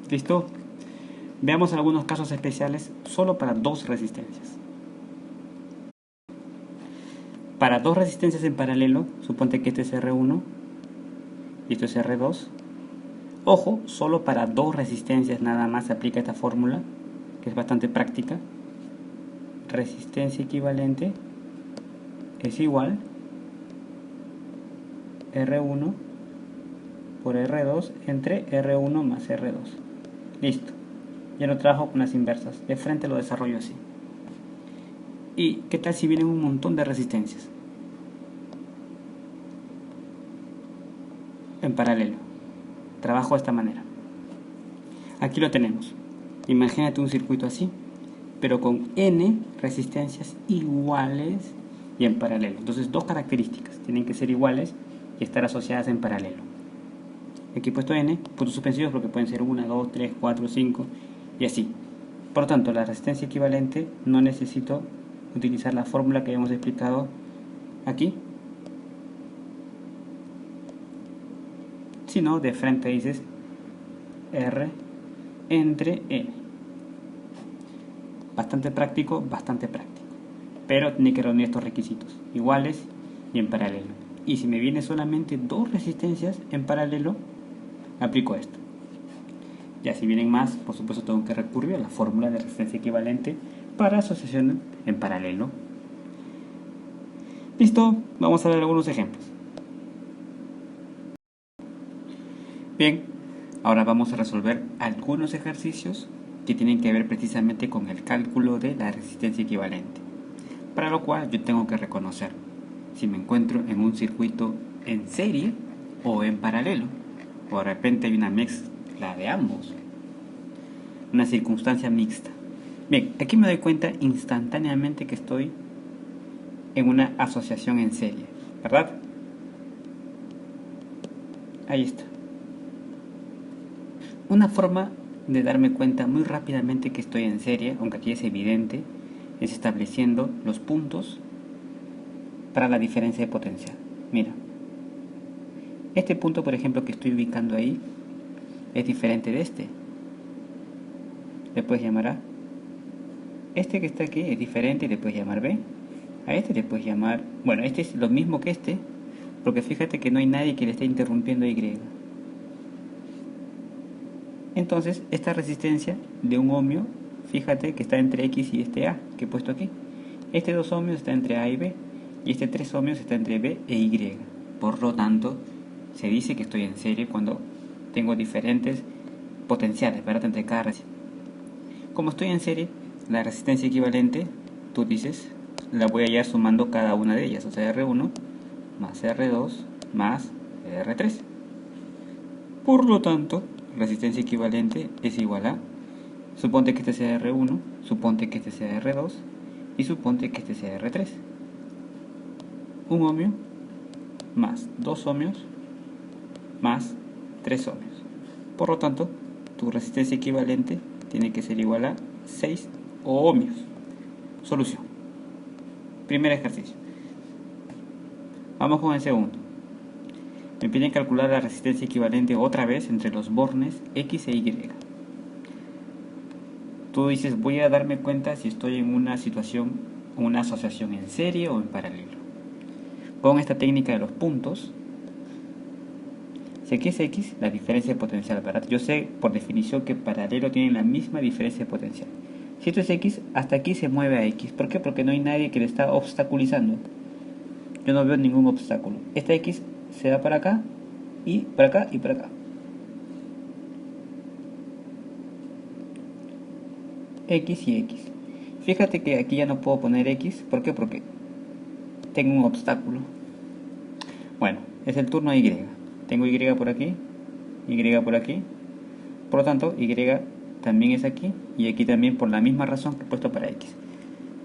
¿Listo? Veamos algunos casos especiales solo para dos resistencias. Para dos resistencias en paralelo, suponte que este es R1 y esto es R2. Ojo, solo para dos resistencias nada más se aplica esta fórmula, que es bastante práctica. Resistencia equivalente es igual R1 por R2 entre R1 más R2. Listo. Ya no trabajo con las inversas. De frente lo desarrollo así. ¿Y qué tal si vienen un montón de resistencias en paralelo? Trabajo de esta manera. Aquí lo tenemos. Imagínate un circuito así, pero con n resistencias iguales y en paralelo. Entonces, dos características. Tienen que ser iguales y estar asociadas en paralelo. Aquí he puesto n, puntos suspensivos porque pueden ser 1, 2, 3, 4, 5 y así. Por lo tanto, la resistencia equivalente no necesito utilizar la fórmula que habíamos explicado aquí, sino de frente dices R entre N. Bastante práctico, pero tiene que reunir estos requisitos: iguales y en paralelo. Y si me viene solamente dos resistencias en paralelo, aplico esto. Ya si vienen más, por supuesto tengo que recurrir a la fórmula de resistencia equivalente para asociación en paralelo. Listo, vamos a ver algunos ejemplos. Bien, ahora vamos a resolver algunos ejercicios que tienen que ver precisamente con el cálculo de la resistencia equivalente, para lo cual yo tengo que reconocer si me encuentro en un circuito en serie o en paralelo, o de repente hay una mezcla de ambos, una circunstancia mixta. Bien, aquí me doy cuenta instantáneamente que estoy en una asociación en serie, ¿verdad? Ahí está. Una forma de darme cuenta muy rápidamente que estoy en serie, aunque aquí es evidente, es estableciendo los puntos para la diferencia de potencial. Mira, este punto, por ejemplo, que estoy ubicando ahí, es diferente de este. Le puedes llamar A. Este que está aquí es diferente y le puedes llamar B. A este le puedes llamar... Bueno, este es lo mismo que este, porque fíjate que no hay nadie que le esté interrumpiendo a Y. Entonces, esta resistencia de un ohmio, fíjate que está entre X y este A, que he puesto aquí. Este 2 ohmios está entre A y B, y este 3 ohmios está entre B e Y. Por lo tanto, se dice que estoy en serie cuando tengo diferentes potenciales, ¿verdad?, entre cada resistencia. Como estoy en serie, la resistencia equivalente, tú dices, la voy a ir sumando cada una de ellas, o sea, R1 más R2 más R3. Por lo tanto, resistencia equivalente es igual a, suponte que este sea R1, Suponte que este sea R2 y suponte que este sea R3. 1 ohmio más 2 ohmios más 3 ohmios. Por lo tanto, tu resistencia equivalente tiene que ser igual a 6 ohmios. Solución. Primer ejercicio. Vamos con el segundo. Me piden calcular la resistencia equivalente otra vez entre los bornes X e Y. Tú dices, voy a darme cuenta si estoy en una situación, una asociación en serie o en paralelo. Con esta técnica de los puntos, si aquí es X, la diferencia de potencial, ¿verdad? Yo sé por definición que paralelo tienen la misma diferencia de potencial. Si esto es X, hasta aquí se mueve a X. ¿Por qué? Porque no hay nadie que le está obstaculizando. Yo no veo ningún obstáculo. Esta X se va para acá y para acá y para acá. X y X. Fíjate que aquí ya no puedo poner X. ¿Por qué? Porque tengo un obstáculo. Bueno, es el turno Y. Tengo Y por aquí, Y por aquí. Por lo tanto, Y también es aquí y aquí también por la misma razón que he puesto para X.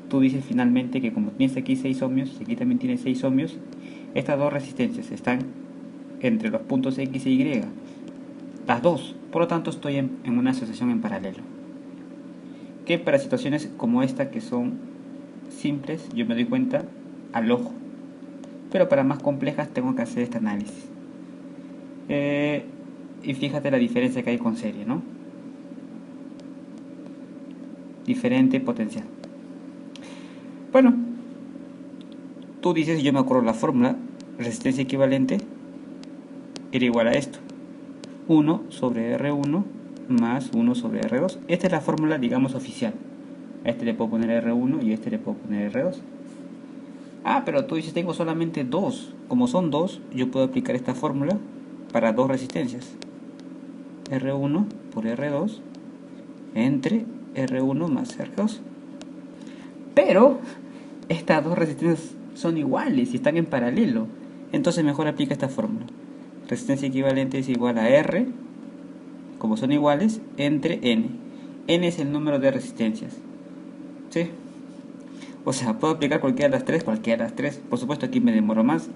Tú dices finalmente que como tienes aquí 6 ohmios y aquí también tienes 6 ohmios, estas dos resistencias están entre los puntos X e Y. Las dos. Por lo tanto, estoy en una asociación en paralelo. Que para situaciones como esta que son simples, yo me doy cuenta al ojo. Pero para más complejas tengo que hacer este análisis. Y fíjate la diferencia que hay con serie, ¿no? Diferente potencial. Bueno, tú dices, yo me acuerdo la fórmula, resistencia equivalente era igual a esto. 1 sobre R1 más 1 sobre R2. Esta es la fórmula, digamos, oficial. A este le puedo poner R1 y a este le puedo poner R2. Ah, pero tú dices, tengo solamente 2. Como son 2, yo puedo aplicar esta fórmula para dos resistencias. R1 por R2 entre R1 más R2. Pero estas dos resistencias son iguales y están en paralelo. Entonces mejor aplica esta fórmula. Resistencia equivalente es igual a R, como son iguales, entre N. N es el número de resistencias. ¿Sí? O sea, puedo aplicar cualquiera de las tres. Por supuesto aquí me demoro más.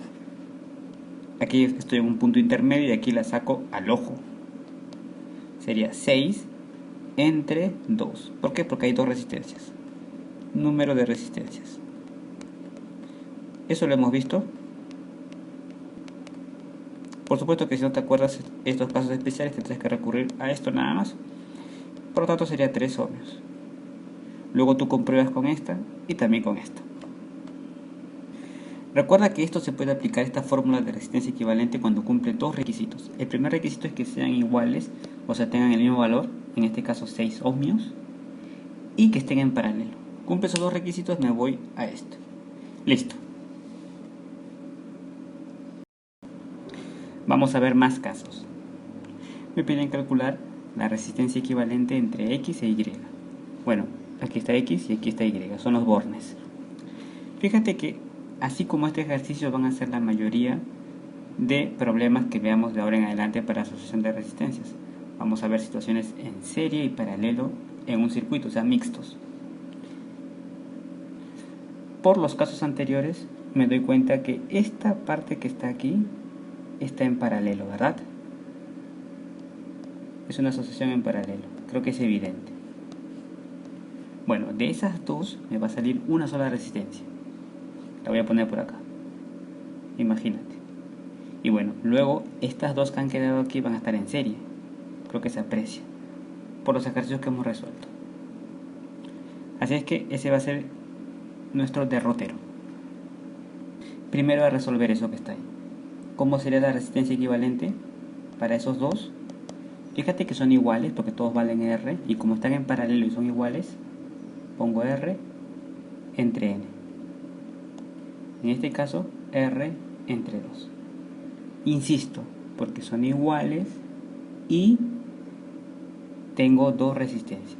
Aquí estoy en un punto intermedio y aquí la saco al ojo. Sería 6 entre 2. ¿Por qué? Porque hay dos resistencias. Número de resistencias. Eso lo hemos visto. Por supuesto que si no te acuerdas estos casos especiales tendrás que recurrir a esto nada más. Por lo tanto sería 3 ohmios. Luego tú compruebas con esta y también con esta. Recuerda que esto se puede aplicar esta fórmula de resistencia equivalente cuando cumple dos requisitos. El primer requisito es que sean iguales, o sea tengan el mismo valor, en este caso 6 ohmios, y que estén en paralelo. Cumple esos dos requisitos, me voy a esto. Listo. Vamos a ver más casos. Me piden calcular la resistencia equivalente entre X e Y. Bueno, aquí está X y aquí está Y, son los bornes. Fíjate que así como este ejercicio van a ser la mayoría de problemas que veamos de ahora en adelante para asociación de resistencias. Vamos a ver situaciones en serie y paralelo en un circuito, o sea, mixtos. Por los casos anteriores me doy cuenta que esta parte que está aquí está en paralelo, ¿verdad? Es una asociación en paralelo, creo que es evidente. Bueno, de esas dos me va a salir una sola resistencia. La voy a poner por acá. Imagínate. Y bueno, luego estas dos que han quedado aquí van a estar en serie. Creo que se aprecia por los ejercicios que hemos resuelto. Así es que ese va a ser nuestro derrotero. Primero a resolver eso que está ahí. ¿Cómo sería la resistencia equivalente para esos dos? Fíjate que son iguales porque todos valen R. Y como están en paralelo y son iguales, pongo R entre N. En este caso, R entre 2. Insisto, porque son iguales y tengo dos resistencias.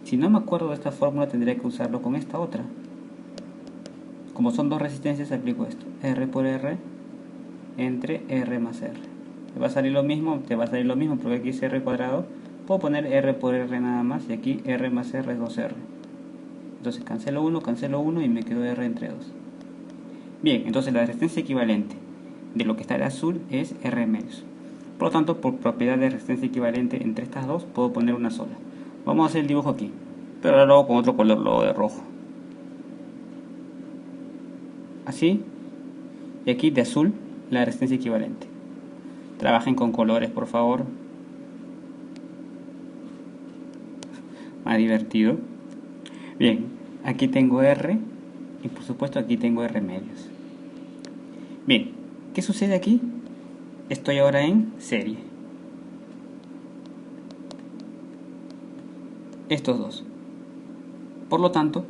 Si no me acuerdo de esta fórmula, tendría que usarlo con esta otra. Como son dos resistencias, aplico esto. R por R entre R más R. ¿Te va a salir lo mismo? Te va a salir lo mismo porque aquí es R cuadrado. Puedo poner R por R nada más y aquí R más R es 2R. Entonces cancelo uno y me quedo R entre 2. Bien, entonces la resistencia equivalente de lo que está de azul es R medios. Por lo tanto, por propiedad de resistencia equivalente entre estas dos, puedo poner una sola. Vamos a hacer el dibujo aquí, pero ahora lo hago con otro color, lo hago de rojo. Así, y aquí de azul, la resistencia equivalente. Trabajen con colores, por favor. Más divertido. Bien, aquí tengo R y por supuesto aquí tengo R medios. Bien, ¿qué sucede aquí? Estoy ahora en serie. Estos dos. Por lo tanto,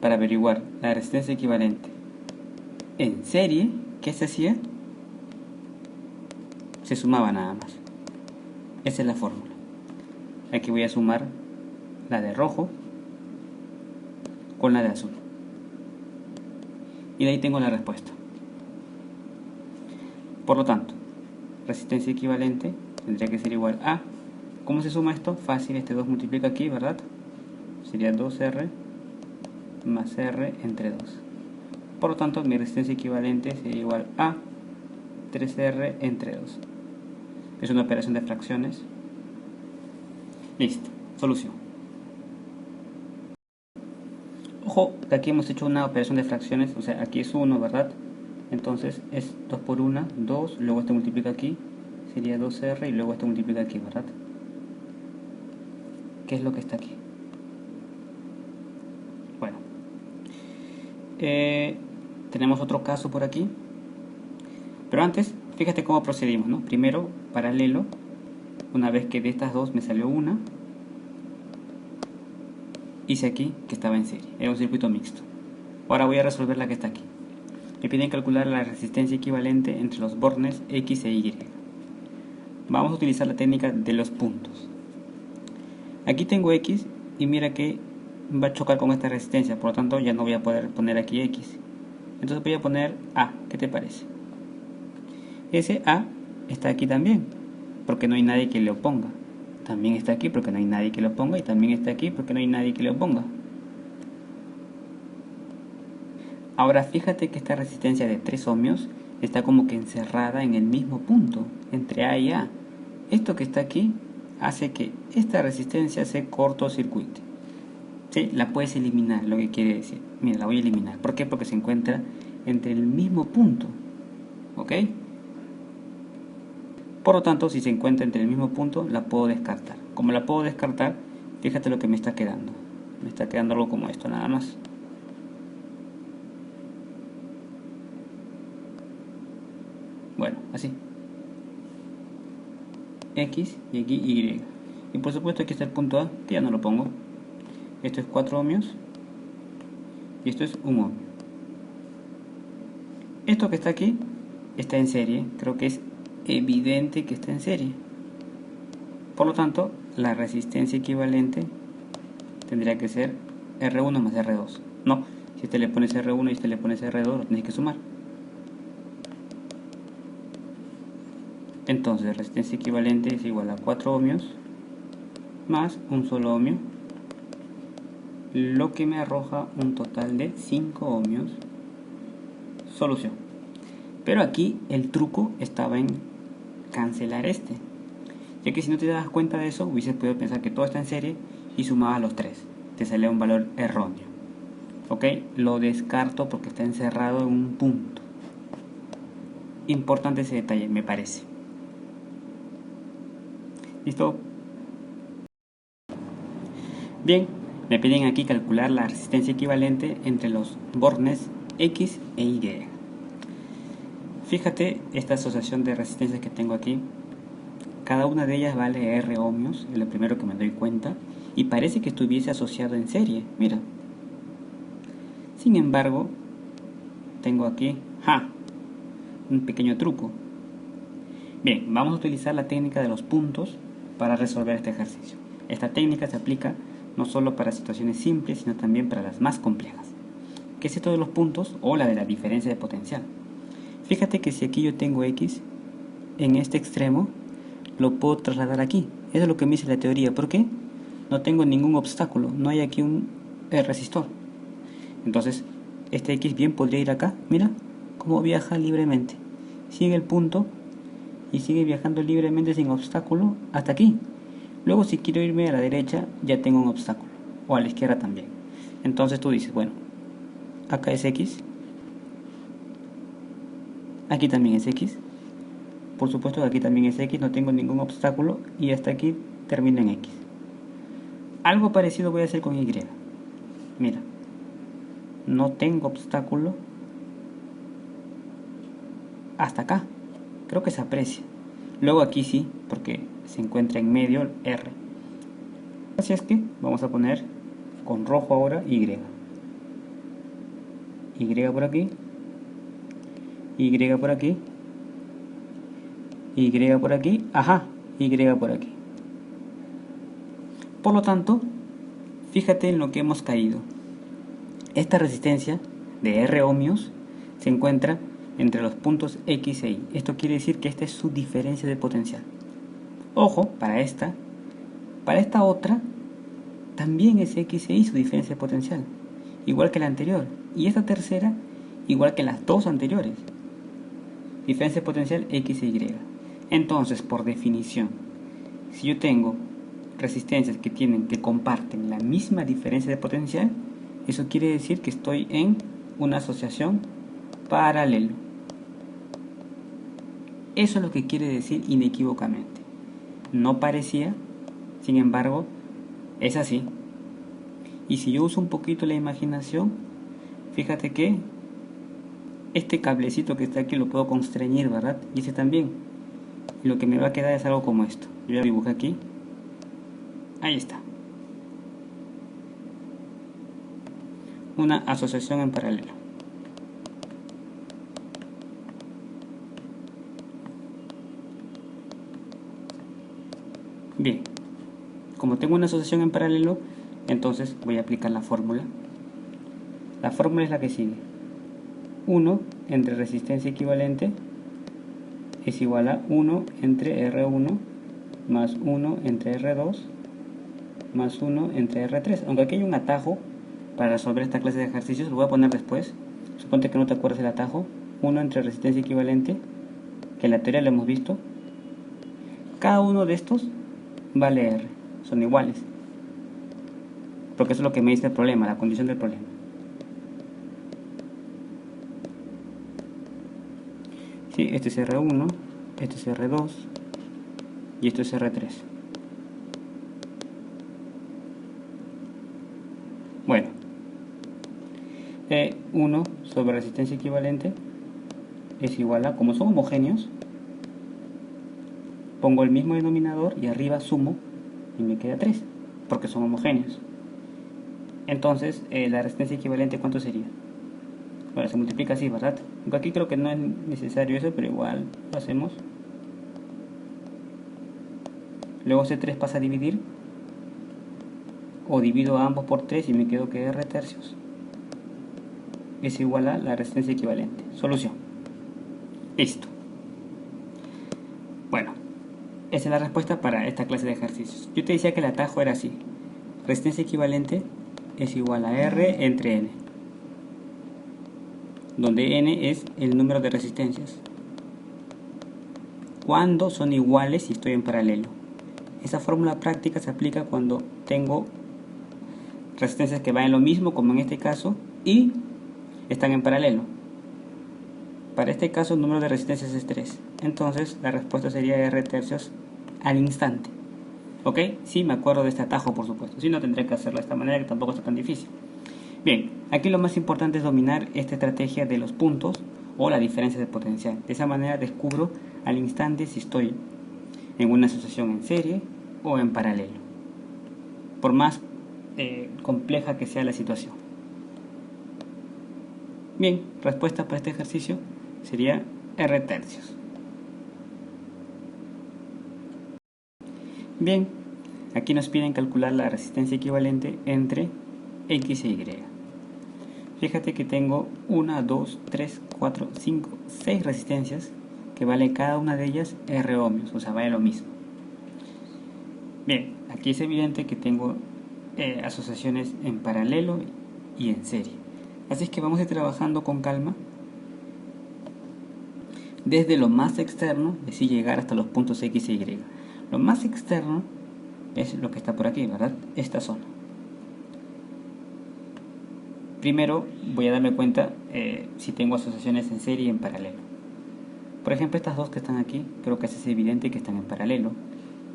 para averiguar la resistencia equivalente en serie, ¿qué se hacía? Se sumaba nada más. Esa es la fórmula. Aquí voy a sumar la de rojo con la de azul. Y de ahí tengo la respuesta. Por lo tanto, resistencia equivalente tendría que ser igual a... ¿Cómo se suma esto? Fácil, este 2 multiplica aquí, ¿verdad? Sería 2R más R entre 2. Por lo tanto, mi resistencia equivalente sería igual a 3R entre 2. Es una operación de fracciones. Listo, solución. Ojo, que aquí hemos hecho una operación de fracciones, o sea, aquí es 1, ¿verdad? Entonces es 2 por 1, 2, luego este multiplica aquí, sería 2R y luego este multiplica aquí, ¿verdad? ¿Qué es lo que está aquí? Bueno, tenemos otro caso por aquí, pero antes, fíjate cómo procedimos, ¿no? Primero, paralelo, una vez que de estas dos me salió una, hice aquí que estaba en serie, era un circuito mixto. Ahora voy a resolver la que está aquí. Me piden calcular la resistencia equivalente entre los bornes X e Y. Vamos a utilizar la técnica de los puntos. Aquí tengo X y mira que va a chocar con esta resistencia, por lo tanto ya no voy a poder poner aquí X. Entonces voy a poner A, ¿qué te parece? Ese A está aquí también, porque no hay nadie que le oponga. También está aquí porque no hay nadie que lo oponga y también está aquí porque no hay nadie que le oponga. Ahora fíjate que esta resistencia de 3 ohmios está como que encerrada en el mismo punto, entre A y A. Esto que está aquí hace que esta resistencia se cortocircuite. ¿Sí? La puedes eliminar, lo que quiere decir. Mira, la voy a eliminar. ¿Por qué? Porque se encuentra entre el mismo punto. ¿Ok? Por lo tanto, si se encuentra entre el mismo punto, la puedo descartar. Como la puedo descartar, fíjate lo que me está quedando. Me está quedando algo como esto, nada más. Bueno, así. X y aquí Y. Y por supuesto aquí está el punto A, que ya no lo pongo. Esto es 4 ohmios y esto es 1 ohmio. Esto que está aquí está en serie, creo que es evidente que está en serie. Por lo tanto, la resistencia equivalente tendría que ser R1 más R2. No, si este le pones R1 y este le pones R2, lo tienes que sumar. Entonces, resistencia equivalente es igual a 4 ohmios más un solo ohmio, lo que me arroja un total de 5 ohmios. Solución. Pero aquí el truco estaba en cancelar este, ya que si no te das cuenta de eso, hubieses podido pensar que todo está en serie y sumabas los 3. Te salía un valor erróneo. ¿Ok? Lo descarto porque está encerrado en un punto. Importante ese detalle, me parece. ¿Listo? Bien, me piden aquí calcular la resistencia equivalente entre los bornes X e Y. Fíjate esta asociación de resistencias que tengo aquí. Cada una de ellas vale R ohmios, es lo primero que me doy cuenta, y parece que estuviese asociado en serie, mira. Sin embargo, tengo aquí un pequeño truco. Bien, vamos a utilizar la técnica de los puntos para resolver este ejercicio. Esta técnica se aplica no solo para situaciones simples, sino también para las más complejas. ¿Qué es esto de los puntos o la de la diferencia de potencial? Fíjate que si aquí yo tengo X, en este extremo lo puedo trasladar aquí. Eso es lo que me dice la teoría. ¿Por qué? No tengo ningún obstáculo, no hay aquí un resistor. Entonces, este X bien podría ir acá. Mira cómo viaja libremente. Sigue el punto y sigue viajando libremente sin obstáculo hasta aquí. Luego, si quiero irme a la derecha, ya tengo un obstáculo. O a la izquierda también. Entonces tú dices, bueno, acá es X. Aquí también es X. Por supuesto que aquí también es X, no tengo ningún obstáculo. Y hasta aquí termina en X. Algo parecido voy a hacer con Y. Mira, no tengo obstáculo hasta acá. Creo que se aprecia. Luego aquí sí, porque se encuentra en medio el R. Así es que vamos a poner con rojo ahora Y. Y por aquí. Y por aquí. Y por aquí. Ajá, Y por aquí. Por lo tanto, fíjate en lo que hemos caído. Esta resistencia de R ohmios se encuentra entre los puntos X e Y. Esto quiere decir que esta es su diferencia de potencial. Ojo, para esta otra también es X e Y su diferencia de potencial, igual que la anterior. Y esta tercera, igual que las dos anteriores. Diferencia de potencial X e Y. Entonces, por definición, si yo tengo resistencias que comparten la misma diferencia de potencial, eso quiere decir que estoy en una asociación paralelo. Eso es lo que quiere decir inequívocamente. No parecía, sin embargo, es así. Y si yo uso un poquito la imaginación, fíjate que este cablecito que está aquí lo puedo constreñir, ¿verdad? Y ese también. Y lo que me va a quedar es algo como esto. Yo ya dibujé aquí. Ahí está. Una asociación en paralelo. Bien, como tengo una asociación en paralelo, entonces voy a aplicar la fórmula. La fórmula es la que sigue. 1 entre resistencia equivalente es igual a 1 entre R1 más 1 entre R2 más 1 entre R3. Aunque aquí hay un atajo para resolver esta clase de ejercicios, lo voy a poner después. Suponte que no te acuerdas del atajo. 1 entre resistencia equivalente, que en la teoría lo hemos visto. Cada uno de estos vale R, son iguales. Porque eso es lo que me dice el problema, la condición del problema. Sí, este es R1, este es R2 y esto es R3. Bueno, E1 sobre resistencia equivalente es igual a, como son homogéneos, pongo el mismo denominador y arriba sumo y me queda 3, porque son homogéneos. Entonces, la resistencia equivalente, ¿cuánto sería? Bueno, se multiplica así, ¿verdad? Aunque aquí creo que no es necesario eso, pero igual lo hacemos. Luego C3 pasa a dividir, o divido a ambos por 3 y me quedo que R tercios es igual a la resistencia equivalente. Solución. Listo. Bueno, esa es la respuesta para esta clase de ejercicios. Yo te decía que el atajo era así. Resistencia equivalente es igual a R entre N, donde N es el número de resistencias. Cuando son iguales y estoy en paralelo. Esa fórmula práctica se aplica cuando tengo resistencias que van en lo mismo, como en este caso, y están en paralelo. Para este caso el número de resistencias es 3. Entonces la respuesta sería R tercios al instante. ¿Ok? Sí, me acuerdo de este atajo, por supuesto. Si no, tendré que hacerlo de esta manera, que tampoco está tan difícil. Bien, aquí lo más importante es dominar esta estrategia de los puntos o la diferencia de potencial. De esa manera descubro al instante si estoy en una asociación en serie o en paralelo, por más compleja que sea la situación. Bien, respuesta para este ejercicio sería R tercios. Bien, aquí nos piden calcular la resistencia equivalente entre X e Y. Fíjate que tengo 1, 2, 3, 4, 5, 6 resistencias que vale cada una de ellas R ohmios, o sea, vale lo mismo. Bien, aquí es evidente que tengo asociaciones en paralelo y en serie. Así es que vamos a ir trabajando con calma desde lo más externo, es decir, llegar hasta los puntos X e Y. Lo más externo es lo que está por aquí, ¿verdad? Esta zona. Primero voy a darme cuenta si tengo asociaciones en serie y en paralelo. Por ejemplo, estas dos que están aquí, creo que es evidente que están en paralelo.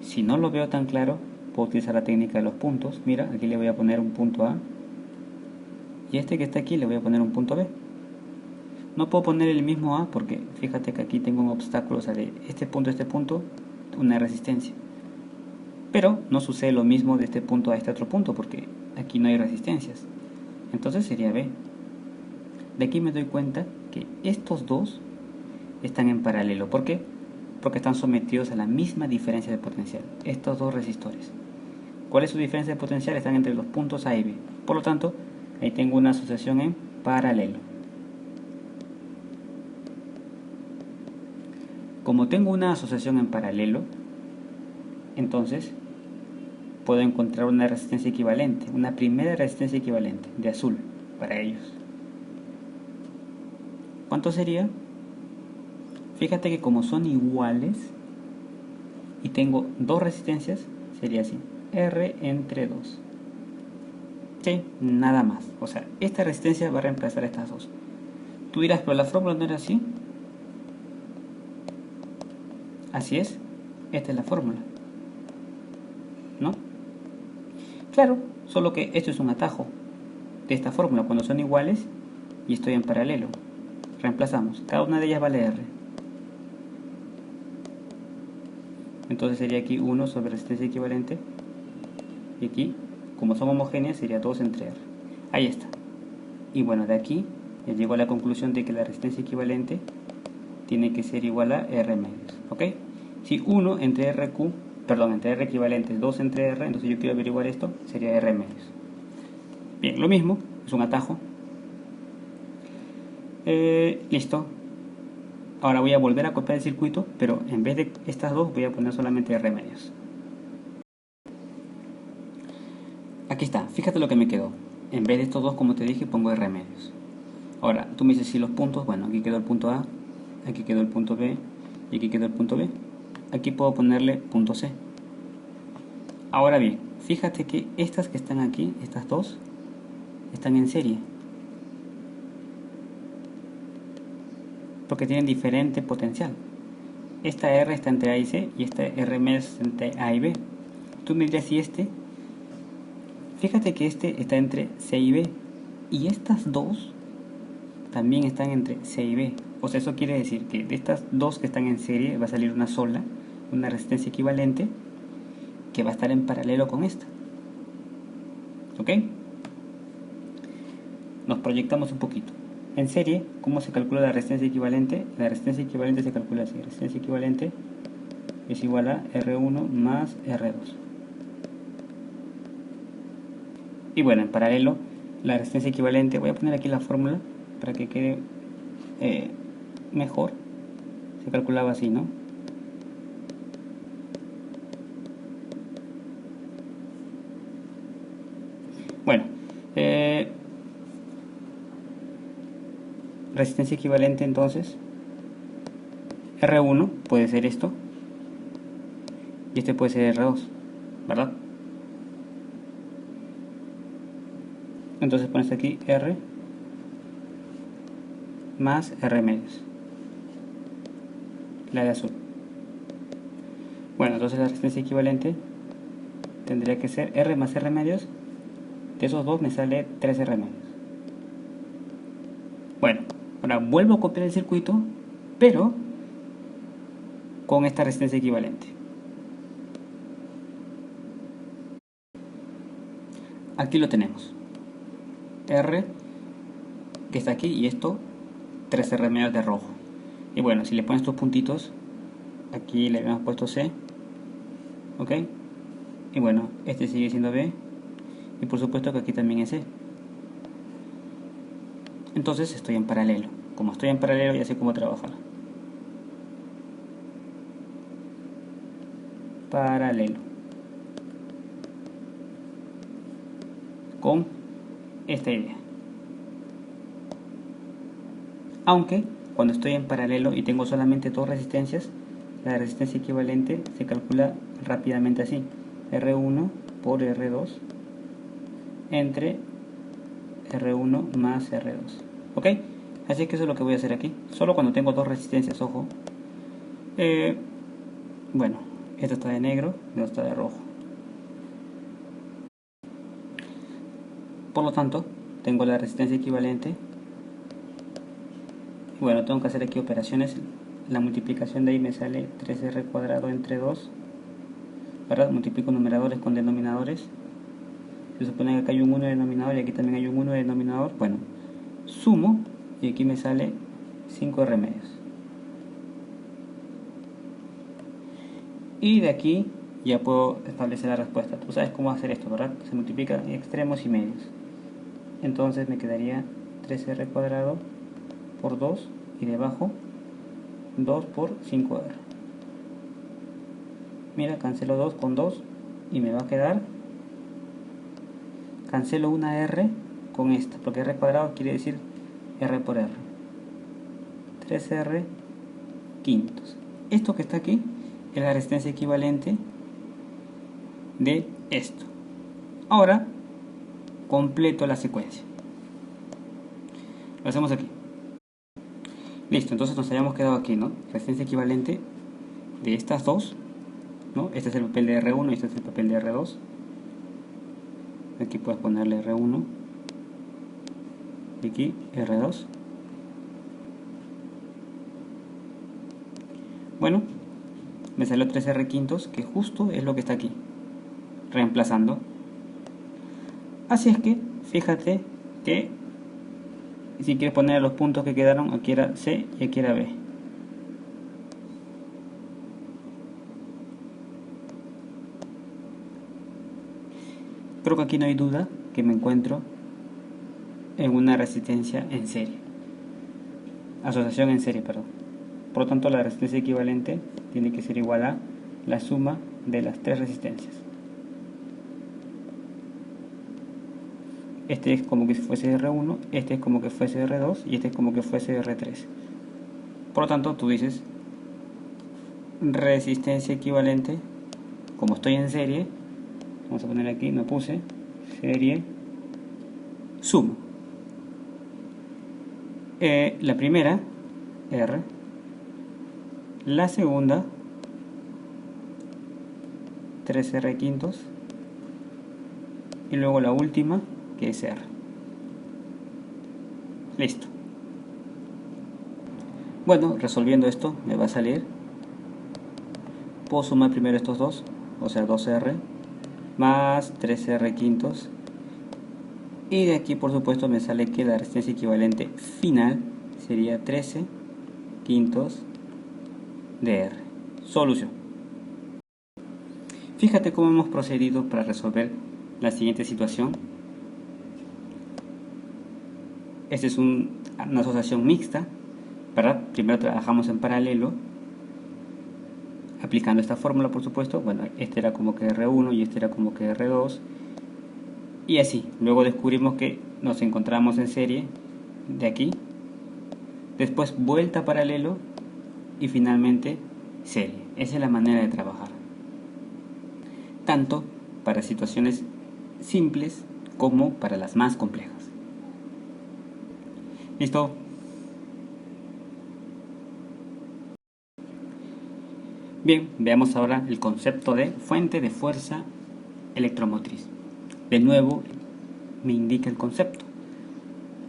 Si no lo veo tan claro, puedo utilizar la técnica de los puntos. Mira, aquí le voy a poner un punto A. Y este que está aquí le voy a poner un punto B. No puedo poner el mismo A porque fíjate que aquí tengo un obstáculo, o sea, de este punto a este punto, una resistencia. Pero no sucede lo mismo de este punto a este otro punto porque aquí no hay resistencias. Entonces sería B. De aquí me doy cuenta que estos dos están en paralelo. ¿Por qué? Porque están sometidos a la misma diferencia de potencial. Estos dos resistores. ¿Cuál es su diferencia de potencial? Están entre los puntos A y B. Por lo tanto, ahí tengo una asociación en paralelo. Como tengo una asociación en paralelo, entonces puedo encontrar una resistencia equivalente, una primera resistencia equivalente de azul para ellos. ¿Cuánto sería? Fíjate que como son iguales y tengo dos resistencias, sería así, R entre 2. Sí, nada más. O sea, esta resistencia va a reemplazar a estas dos. Tú dirás, pero la fórmula no era así. Así es, esta es la fórmula, ¿no? Claro, solo que esto es un atajo de esta fórmula. Cuando son iguales y estoy en paralelo, reemplazamos. Cada una de ellas vale R. Entonces sería aquí 1 sobre resistencia equivalente. Y aquí, como son homogéneas, sería 2 entre R. Ahí está. Y bueno, de aquí ya llego a la conclusión de que la resistencia equivalente tiene que ser igual a R medios. ¿Ok? Si 1 entre RQ, perdón, entre R equivalente es 2 entre R, entonces yo quiero averiguar esto, sería R medios. Bien, lo mismo, es un atajo. Listo. Ahora voy a volver a copiar el circuito, pero en vez de estas dos voy a poner solamente R medios. Aquí está, fíjate lo que me quedó. En vez de estos dos, como te dije, pongo R medios. Ahora, tú me dices si los puntos, bueno, aquí quedó el punto A, aquí quedó el punto B y aquí quedó el punto B. Aquí puedo ponerle punto C. Ahora bien, fíjate que estas que están aquí, estas dos, están en serie. Porque tienen diferente potencial. Esta R está entre A y C y esta R medios entre A y B. Tú me dirías si fíjate que este está entre C y B y estas dos también están entre C y B. O sea, eso quiere decir que de estas dos que están en serie va a salir una sola, una resistencia equivalente que va a estar en paralelo con esta. ¿Ok? Nos proyectamos un poquito. En serie, ¿cómo se calcula la resistencia equivalente? La resistencia equivalente se calcula así. Resistencia equivalente es igual a R1 más R2. Y bueno, en paralelo, la resistencia equivalente, voy a poner aquí la fórmula para que quede mejor. Se calculaba así, ¿no? Bueno, resistencia equivalente entonces, R1 puede ser esto, y este puede ser R2, ¿verdad? Entonces pones aquí R más R medios, la de azul. Bueno, entonces la resistencia equivalente tendría que ser R más R medios. De esos dos me sale 3 R medios. Bueno, ahora vuelvo a copiar el circuito, pero con esta resistencia equivalente. Aquí lo tenemos. R que está aquí y esto 3 R medios de rojo. Y bueno, si le pones estos puntitos, aquí le habíamos puesto C, ok, y bueno, este sigue siendo B y por supuesto que aquí también es C. Entonces estoy en paralelo. Como estoy en paralelo ya sé cómo trabajar. Paralelo con esta idea. Aunque cuando estoy en paralelo y tengo solamente dos resistencias, la resistencia equivalente se calcula rápidamente así: R1 por R2 entre R1 más R2. ¿Ok? Así que eso es lo que voy a hacer aquí. Solo cuando tengo dos resistencias, ojo. Bueno, esto está de negro, esto está de rojo. Por lo tanto, tengo la resistencia equivalente. Bueno, tengo que hacer aquí operaciones. La multiplicación de ahí me sale 3R cuadrado entre 2. ¿Verdad? Multiplico numeradores con denominadores. Se supone que acá hay un 1 de denominador y aquí también hay un 1 de denominador. Bueno, sumo y aquí me sale 5R medios. Y de aquí ya puedo establecer la respuesta. Tú sabes cómo hacer esto, ¿verdad? Se multiplica en extremos y medios. Entonces me quedaría 3R cuadrado por 2 y debajo 2 por 5R. Mira, cancelo 2 con 2 y me va a quedar, cancelo una R con esta, porque R cuadrado quiere decir R por R. 3R quintos. Esto que está aquí es la resistencia equivalente de esto. Ahora completo la secuencia. Lo hacemos aquí. Listo, entonces nos habíamos quedado aquí, ¿no? Resistencia equivalente de estas dos, ¿no? Este es el papel de R1 y este es el papel de R2. Aquí puedes ponerle R1 y aquí R2. Bueno, me salió 3R quintos, que justo es lo que está aquí, reemplazando. Así es que, fíjate que si quieres poner los puntos que quedaron, aquí era C y aquí era B. Creo que aquí no hay duda que me encuentro en una resistencia en serie. Asociación en serie, perdón. Por lo tanto, la resistencia equivalente tiene que ser igual a la suma de las tres resistencias. Este es como que fuese R1, este es como que fuese R2 y este es como que fuese R3. Por lo tanto, tú dices resistencia equivalente, como estoy en serie, vamos a poner aquí, no puse, serie, sumo. La primera, R, la segunda, 3R quintos, y luego la última, que es R. Listo. Bueno, resolviendo esto me va a salir, puedo sumar primero estos dos, o sea 2R más 3R quintos, y de aquí por supuesto me sale que la resistencia equivalente final sería 13 quintos de R. Solución. Fíjate cómo hemos procedido para resolver la siguiente situación. Esta es una asociación mixta, ¿verdad? Primero trabajamos en paralelo, aplicando esta fórmula, por supuesto. Bueno, este era como que R1 y este era como que R2. Y así, luego descubrimos que nos encontramos en serie de aquí. Después vuelta a paralelo y finalmente serie. Esa es la manera de trabajar. Tanto para situaciones simples como para las más complejas. ¿Listo? Bien, veamos ahora el concepto de fuente de fuerza electromotriz. De nuevo, me indica el concepto.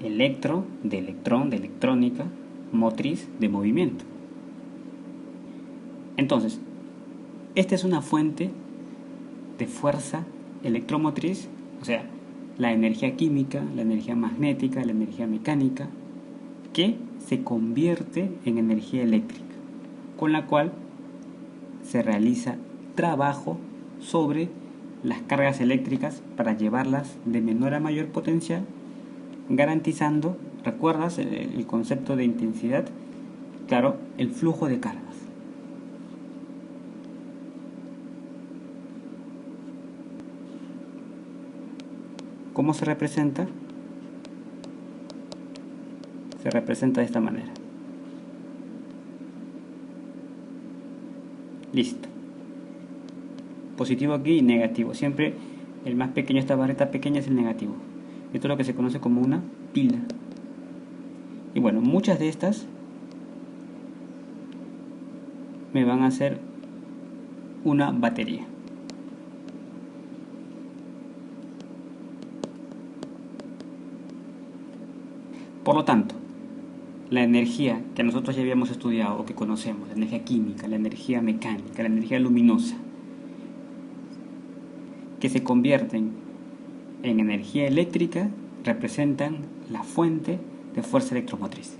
Electro, de electrón, de electrónica, motriz, de movimiento. Entonces, esta es una fuente de fuerza electromotriz, o sea, la energía química, la energía magnética, la energía mecánica, que se convierte en energía eléctrica, con la cual se realiza trabajo sobre las cargas eléctricas para llevarlas de menor a mayor potencial, garantizando, ¿recuerdas el concepto de intensidad? Claro, el flujo de cargas. ¿Cómo se representa? se representa de esta manera. Listo. Positivo aquí y negativo. Siempre el más pequeño, esta barrita pequeña es el negativo. Esto es lo que se conoce como una pila. Y bueno, muchas de estas me van a hacer una batería. Por lo tanto, la energía que nosotros ya habíamos estudiado o que conocemos, la energía química, la energía mecánica, la energía luminosa, que se convierten en energía eléctrica, representan la fuente de fuerza electromotriz,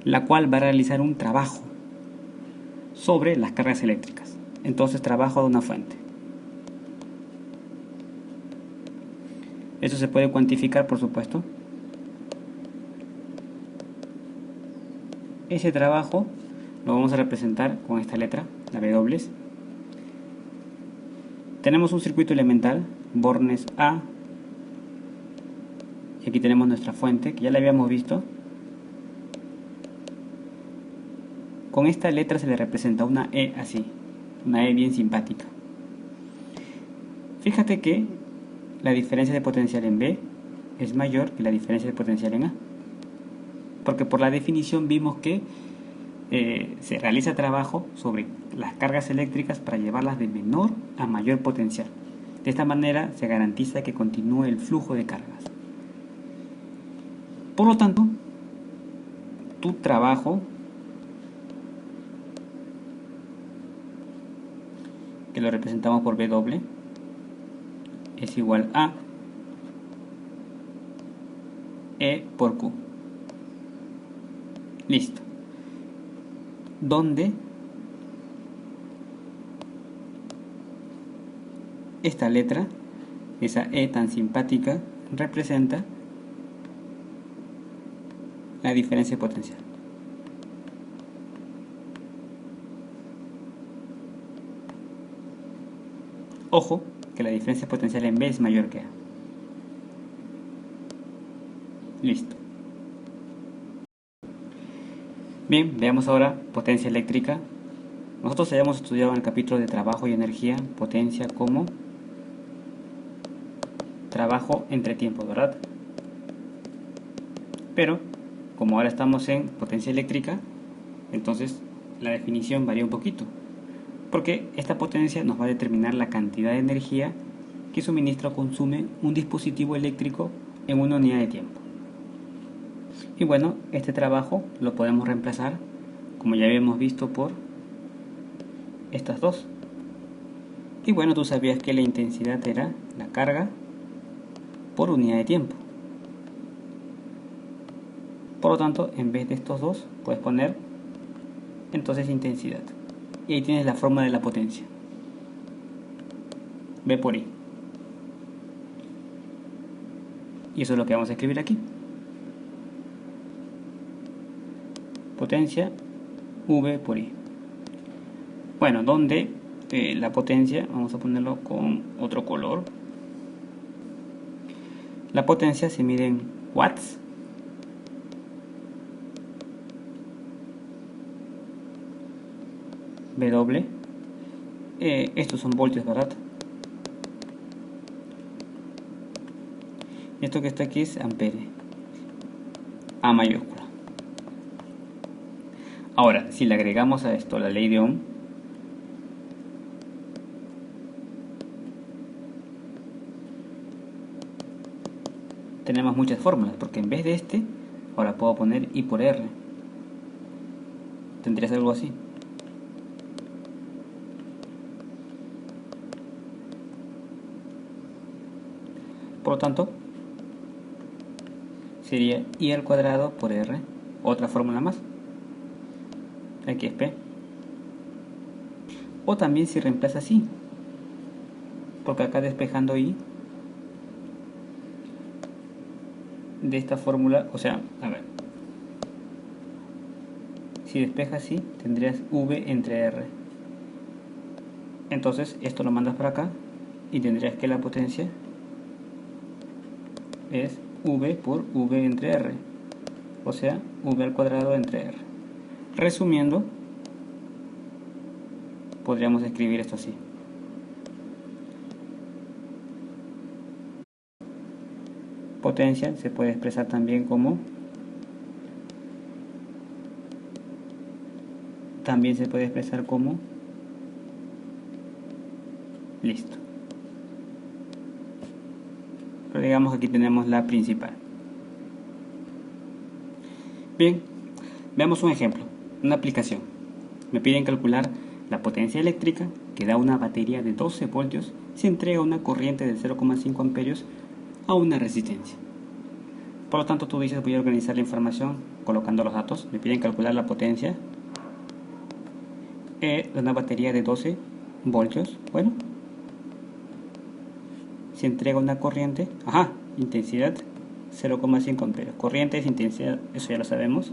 la cual va a realizar un trabajo sobre las cargas eléctricas. Entonces, trabajo de una fuente. Eso se puede cuantificar, por supuesto. Ese trabajo lo vamos a representar con esta letra, la W. Tenemos un circuito elemental, bornes A, y aquí tenemos nuestra fuente, que ya la habíamos visto. Con esta letra se le representa una E así, una E bien simpática. Fíjate que la diferencia de potencial en B es mayor que la diferencia de potencial en A, porque por la definición vimos que se realiza trabajo sobre las cargas eléctricas para llevarlas de menor a mayor potencial. De esta manera se garantiza que continúe el flujo de cargas. Por lo tanto, tu trabajo, que lo representamos por W, es igual a E por Q. Listo. Donde esta letra, esa E tan simpática, representa la diferencia de potencial. Ojo, que la diferencia potencial en B es mayor que A. Listo. Bien, veamos ahora potencia eléctrica. Nosotros habíamos estudiado en el capítulo de trabajo y energía, potencia como trabajo entre tiempos, ¿verdad? Pero, como ahora estamos en potencia eléctrica, entonces la definición varía un poquito, porque esta potencia nos va a determinar la cantidad de energía que suministra o consume un dispositivo eléctrico en una unidad de tiempo. Y bueno, este trabajo lo podemos reemplazar, como ya habíamos visto, por estas dos. Y bueno, tú sabías que la intensidad era la carga por unidad de tiempo. Por lo tanto, en vez de estos dos, puedes poner entonces intensidad. Y ahí tienes la forma de la potencia. V por I. Y eso es lo que vamos a escribir aquí. Potencia V por I. Bueno, donde la potencia, vamos a ponerlo con otro color. La potencia se mide en watts. W. Estos son voltios, ¿verdad? Esto que está aquí es ampere. A mayúscula. Ahora, si le agregamos a esto la ley de Ohm, tenemos muchas fórmulas, porque en vez de este, ahora puedo poner I por R. Tendrías algo así. Por lo tanto, sería I al cuadrado por R, otra fórmula más. Aquí es P. O también si reemplaza así, porque acá despejando I de esta fórmula, o sea, a ver, si despejas así, tendrías V entre R. Entonces esto lo mandas para acá y tendrías que la potencia es V por V entre R, o sea, V al cuadrado entre R. Resumiendo, podríamos escribir esto así. Potencia se puede expresar también como listo. Pero digamos que aquí tenemos la principal. Bien, veamos un ejemplo, una aplicación. Me piden calcular la potencia eléctrica que da una batería de 12 voltios si entrega una corriente de 0,5 amperios a una resistencia. Por lo tanto, tú dices, voy a organizar la información colocando los datos. Me piden calcular la potencia de una batería de 12 voltios. Bueno, si entrega una corriente, intensidad 0,5 amperios. Corriente es intensidad, eso ya lo sabemos.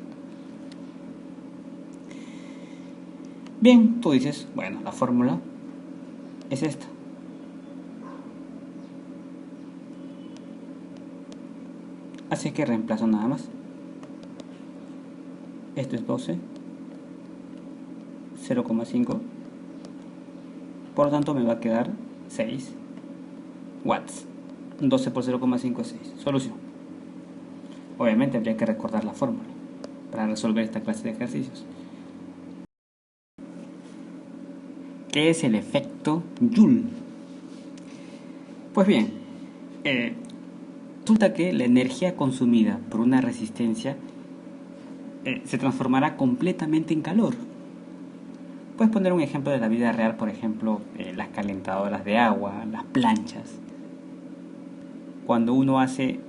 Bien, tú dices, bueno, la fórmula es esta. Así que reemplazo nada más. Esto es 12, 0,5. Por lo tanto me va a quedar 6 watts. 12 por 0,5 es 6. Solución. Obviamente habría que recordar la fórmula para resolver esta clase de ejercicios. ¿Qué es el efecto Joule? Pues bien, resulta que la energía consumida por una resistencia se transformará completamente en calor. Puedes poner un ejemplo de la vida real, por ejemplo, las calentadoras de agua, las planchas. Cuando uno hace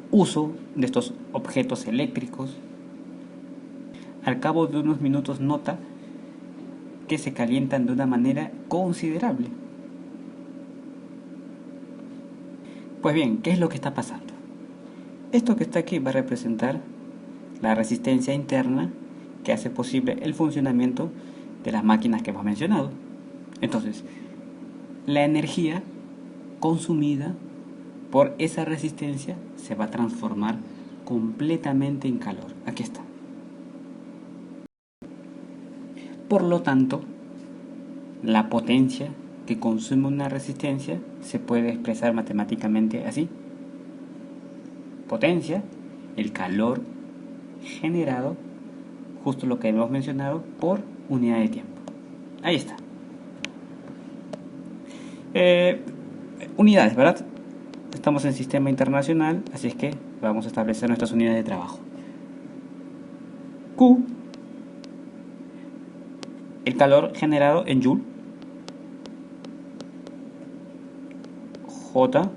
uso de estos objetos eléctricos, al cabo de unos minutos nota que se calientan de una manera considerable. Pues bien, ¿qué es lo que está pasando? Esto que está aquí va a representar la resistencia interna que hace posible el funcionamiento de las máquinas que hemos mencionado. Entonces, la energía consumida por esa resistencia se va a transformar completamente en calor. Aquí está. Por lo tanto, la potencia que consume una resistencia se puede expresar matemáticamente así. Potencia, el calor generado, justo lo que hemos mencionado, por unidad de tiempo. Ahí está. Unidades, ¿verdad? Estamos en sistema internacional, así es que vamos a establecer nuestras unidades de trabajo. Q, el calor generado en Joule. J,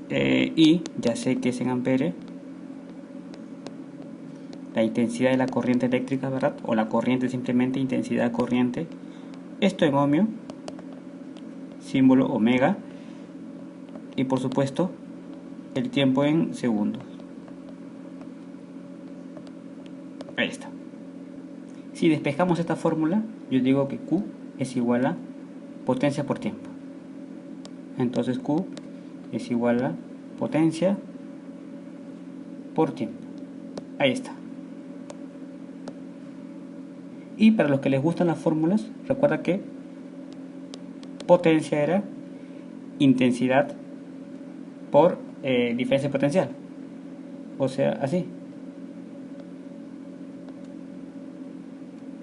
I, ya sé que es en ampere. La intensidad de la corriente eléctrica, ¿verdad? O la corriente, simplemente intensidad corriente. Esto en ohmio, símbolo omega. Y por supuesto, el tiempo en segundos. Ahí está. Si despejamos esta fórmula, yo digo que Q es igual a potencia por tiempo. Entonces Q es igual a potencia por tiempo. Ahí está. Y para los que les gustan las fórmulas, recuerda que potencia era intensidad por diferencia potencial. O sea, así.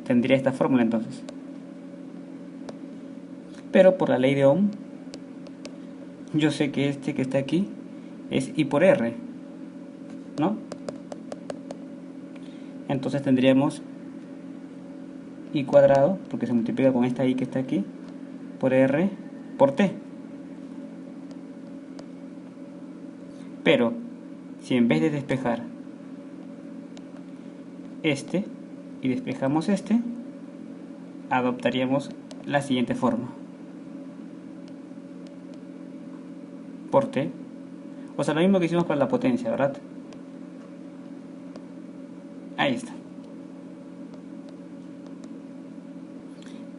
Tendría esta fórmula entonces. Pero por la ley de Ohm, yo sé que este que está aquí es I por R, ¿no? Entonces tendríamos I cuadrado, porque se multiplica con esta I que está aquí, por R por T. Pero, si en vez de despejar este y despejamos este, adoptaríamos la siguiente forma. Por T. O sea, lo mismo que hicimos para la potencia, ¿verdad? Ahí está.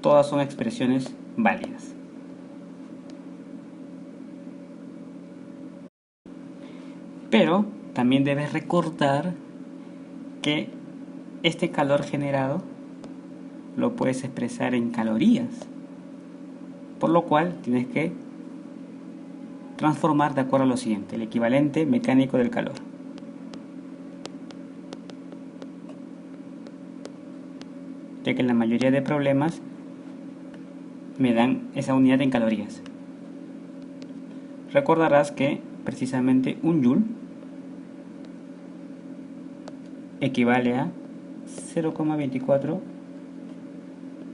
Todas son expresiones válidas. también debes recordar que este calor generado lo puedes expresar en calorías, por lo cual tienes que transformar de acuerdo a lo siguiente: el equivalente mecánico del calor. Ya que en la mayoría de problemas me dan esa unidad en calorías. Recordarás que precisamente un joule equivale a 0,24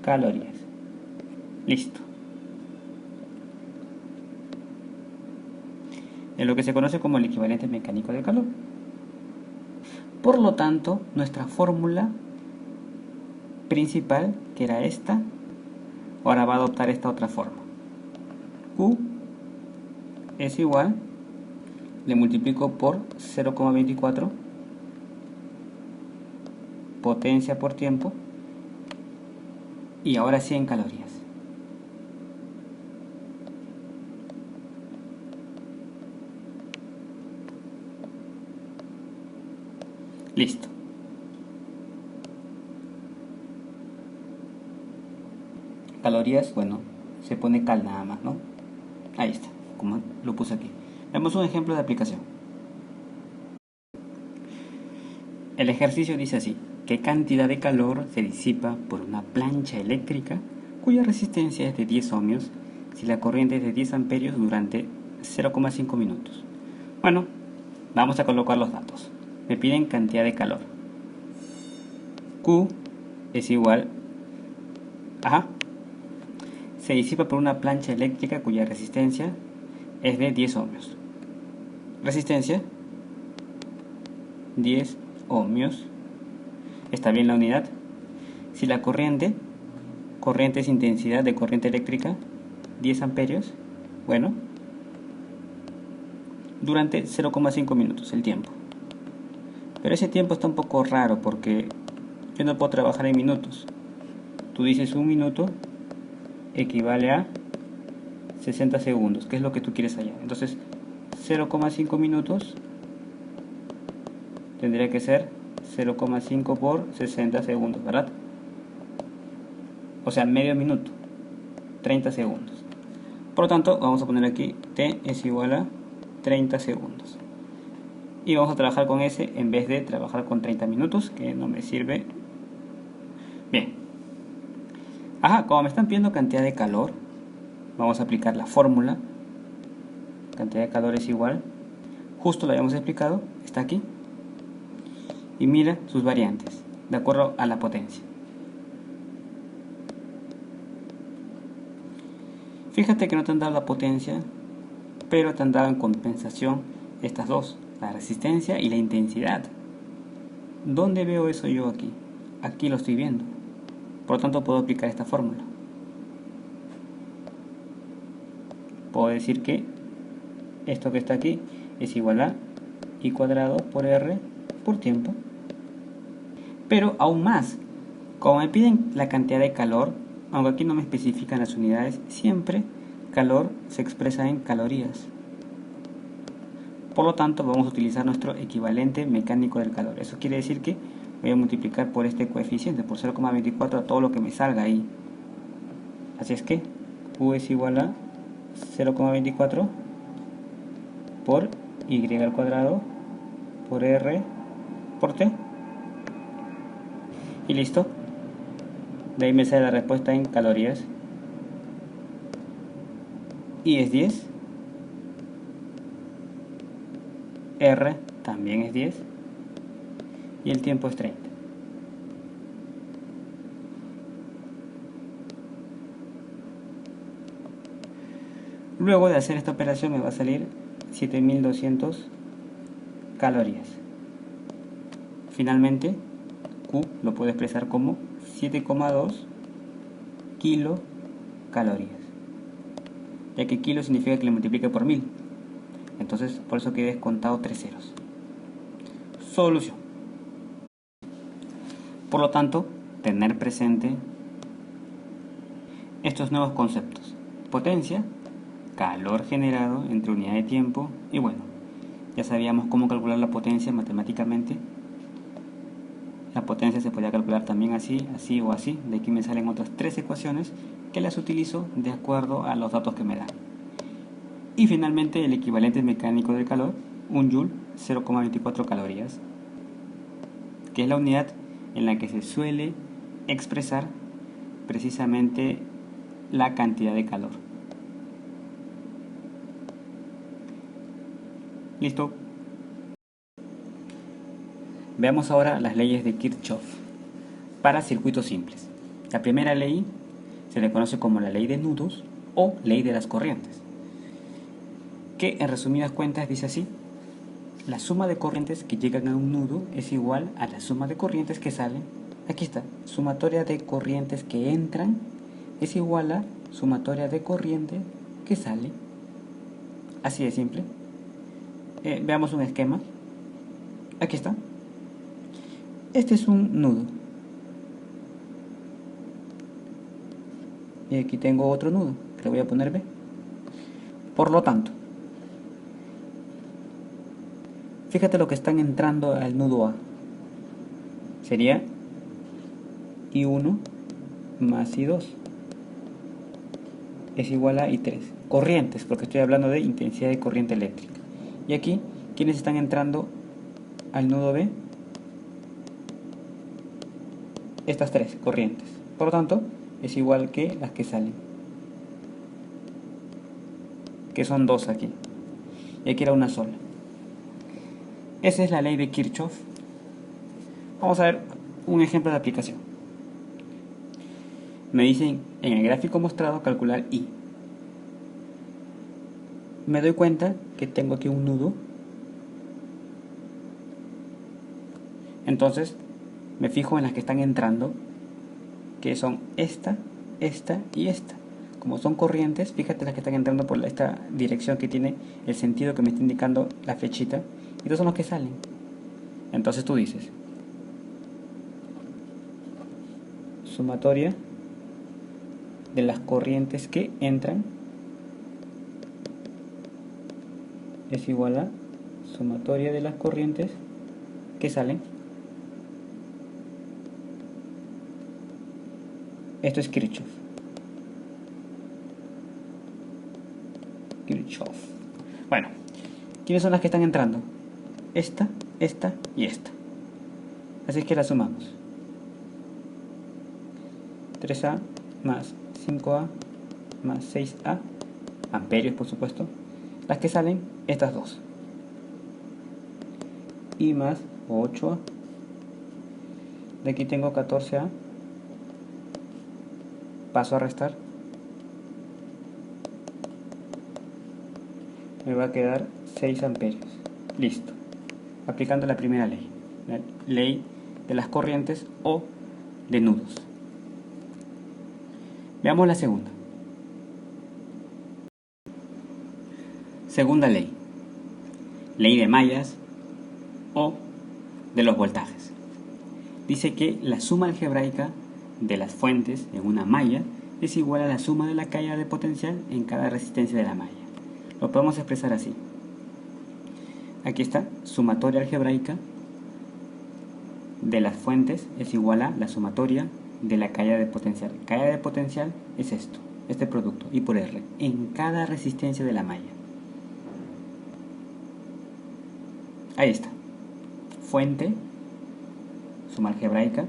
calorías. Listo. Es lo que se conoce como el equivalente mecánico del calor. Por lo tanto, nuestra fórmula principal, que era esta, ahora va a adoptar esta otra forma. Q es igual, le multiplico por 0,24 potencia por tiempo, y ahora sí en calorías. Listo. Calorías, bueno, se pone cal nada más, ¿no? Ahí está, como lo puse aquí. Vemos un ejemplo de aplicación. El ejercicio dice así: ¿qué cantidad de calor se disipa por una plancha eléctrica cuya resistencia es de 10 ohmios si la corriente es de 10 amperios durante 0,5 minutos? Bueno, vamos a colocar los datos. Me piden cantidad de calor. Q es igual a... se disipa por una plancha eléctrica cuya resistencia es de 10 ohmios. Resistencia 10 ohmios. Está bien la unidad. Si la corriente es intensidad de corriente eléctrica, 10 amperios, bueno, durante 0,5 minutos el tiempo. Pero ese tiempo está un poco raro porque yo no puedo trabajar en minutos. Tú dices un minuto equivale a 60 segundos, que es lo que tú quieres allá. Entonces 0,5 minutos tendría que ser 0,5 por 60 segundos, ¿verdad? O sea, medio minuto, 30 segundos. Por lo tanto, vamos a poner aquí t es igual a 30 segundos. Y vamos a trabajar con ese en vez de trabajar con 30 minutos, que no me sirve. Bien. Como me están pidiendo cantidad de calor, vamos a aplicar la fórmula. Cantidad de calor es igual, justo lo habíamos explicado, está aquí. Y mira sus variantes, de acuerdo a la potencia. Fíjate que no te han dado la potencia, pero te han dado en compensación estas dos, la resistencia y la intensidad. ¿Dónde veo eso yo aquí? Aquí lo estoy viendo. Por lo tanto, puedo aplicar esta fórmula. Puedo decir que esto que está aquí es igual a I cuadrado por R por tiempo. Pero aún más, como me piden la cantidad de calor, aunque aquí no me especifican las unidades, siempre calor se expresa en calorías. Por lo tanto, vamos a utilizar nuestro equivalente mecánico del calor. Eso quiere decir que voy a multiplicar por este coeficiente, por 0,24, a todo lo que me salga ahí. Así es que Q es igual a 0,24 por Y al cuadrado por R por T. Y listo. De ahí me sale la respuesta en calorías. Y es 10. R también es 10. Y el tiempo es 30. Luego de hacer esta operación me va a salir 7200 calorías. Finalmente, Q lo puedo expresar como 7,2 kilocalorías, ya que kilo significa que le multiplique por 1000. Entonces, por eso quedé descontado 3 ceros. Solución. Por lo tanto, tener presente estos nuevos conceptos: potencia, calor generado entre unidad de tiempo y, bueno, Ya sabíamos cómo calcular la potencia matemáticamente. La potencia se podía calcular también así, así o así. De aquí me salen otras 3 ecuaciones que las utilizo de acuerdo a los datos que me dan. Y finalmente el equivalente mecánico del calor, 1 joule, 0,24 calorías, que es la unidad en la que se suele expresar precisamente la cantidad de calor. ¿Listo? Veamos ahora las leyes de Kirchhoff para circuitos simples. La primera ley se le conoce como la ley de nudos o ley de las corrientes, que en resumidas cuentas dice así: la suma de corrientes que llegan a un nudo es igual a la suma de corrientes que salen. Aquí está, sumatoria de corrientes que entran es igual a sumatoria de corriente que sale. Así de simple. Veamos un esquema. Aquí está. Este es un nudo. Y aquí tengo otro nudo, que le voy a poner B. Por lo tanto, fíjate lo que están entrando al nudo A. Sería I1 más I2 es igual a I3. Corrientes, porque estoy hablando de intensidad de corriente eléctrica. Y aquí, ¿quiénes están entrando al nudo B? Estas 3 corrientes. Por lo tanto, es igual que las que salen, que son 2 aquí. Y aquí era una sola. Esa es la ley de Kirchhoff. Vamos a ver un ejemplo de aplicación. Me dicen en el gráfico mostrado calcular I. Me doy cuenta que tengo aquí un nudo. Entonces me fijo en las que están entrando, que son esta, esta y esta. Como son corrientes, fíjate las que están entrando por esta dirección que tiene el sentido que me está indicando la flechita. Y estos son los que salen. Entonces tú dices sumatoria de las corrientes que entran es igual a sumatoria de las corrientes que salen. Esto es Kirchhoff. Bueno, ¿quiénes son las que están entrando? Esta, esta y esta. Así que las sumamos. 3A más 5A más 6A, amperios por supuesto. Las que salen, estas dos. Y más 8A. De aquí tengo 14A. Paso a restar. Me va a quedar 6 amperios. Listo. Aplicando la primera ley. La ley de las corrientes o de nudos. Veamos la segunda. Segunda ley. Ley de mallas o de los voltajes. Dice que la suma algebraica de las fuentes en una malla es igual a la suma de la caída de potencial en cada resistencia de la malla. Lo podemos expresar así. Aquí está, sumatoria algebraica de las fuentes es igual a la sumatoria de la caída de potencial. Caída de potencial es esto, este producto, I por R, en cada resistencia de la malla. Ahí está. Fuente, suma algebraica,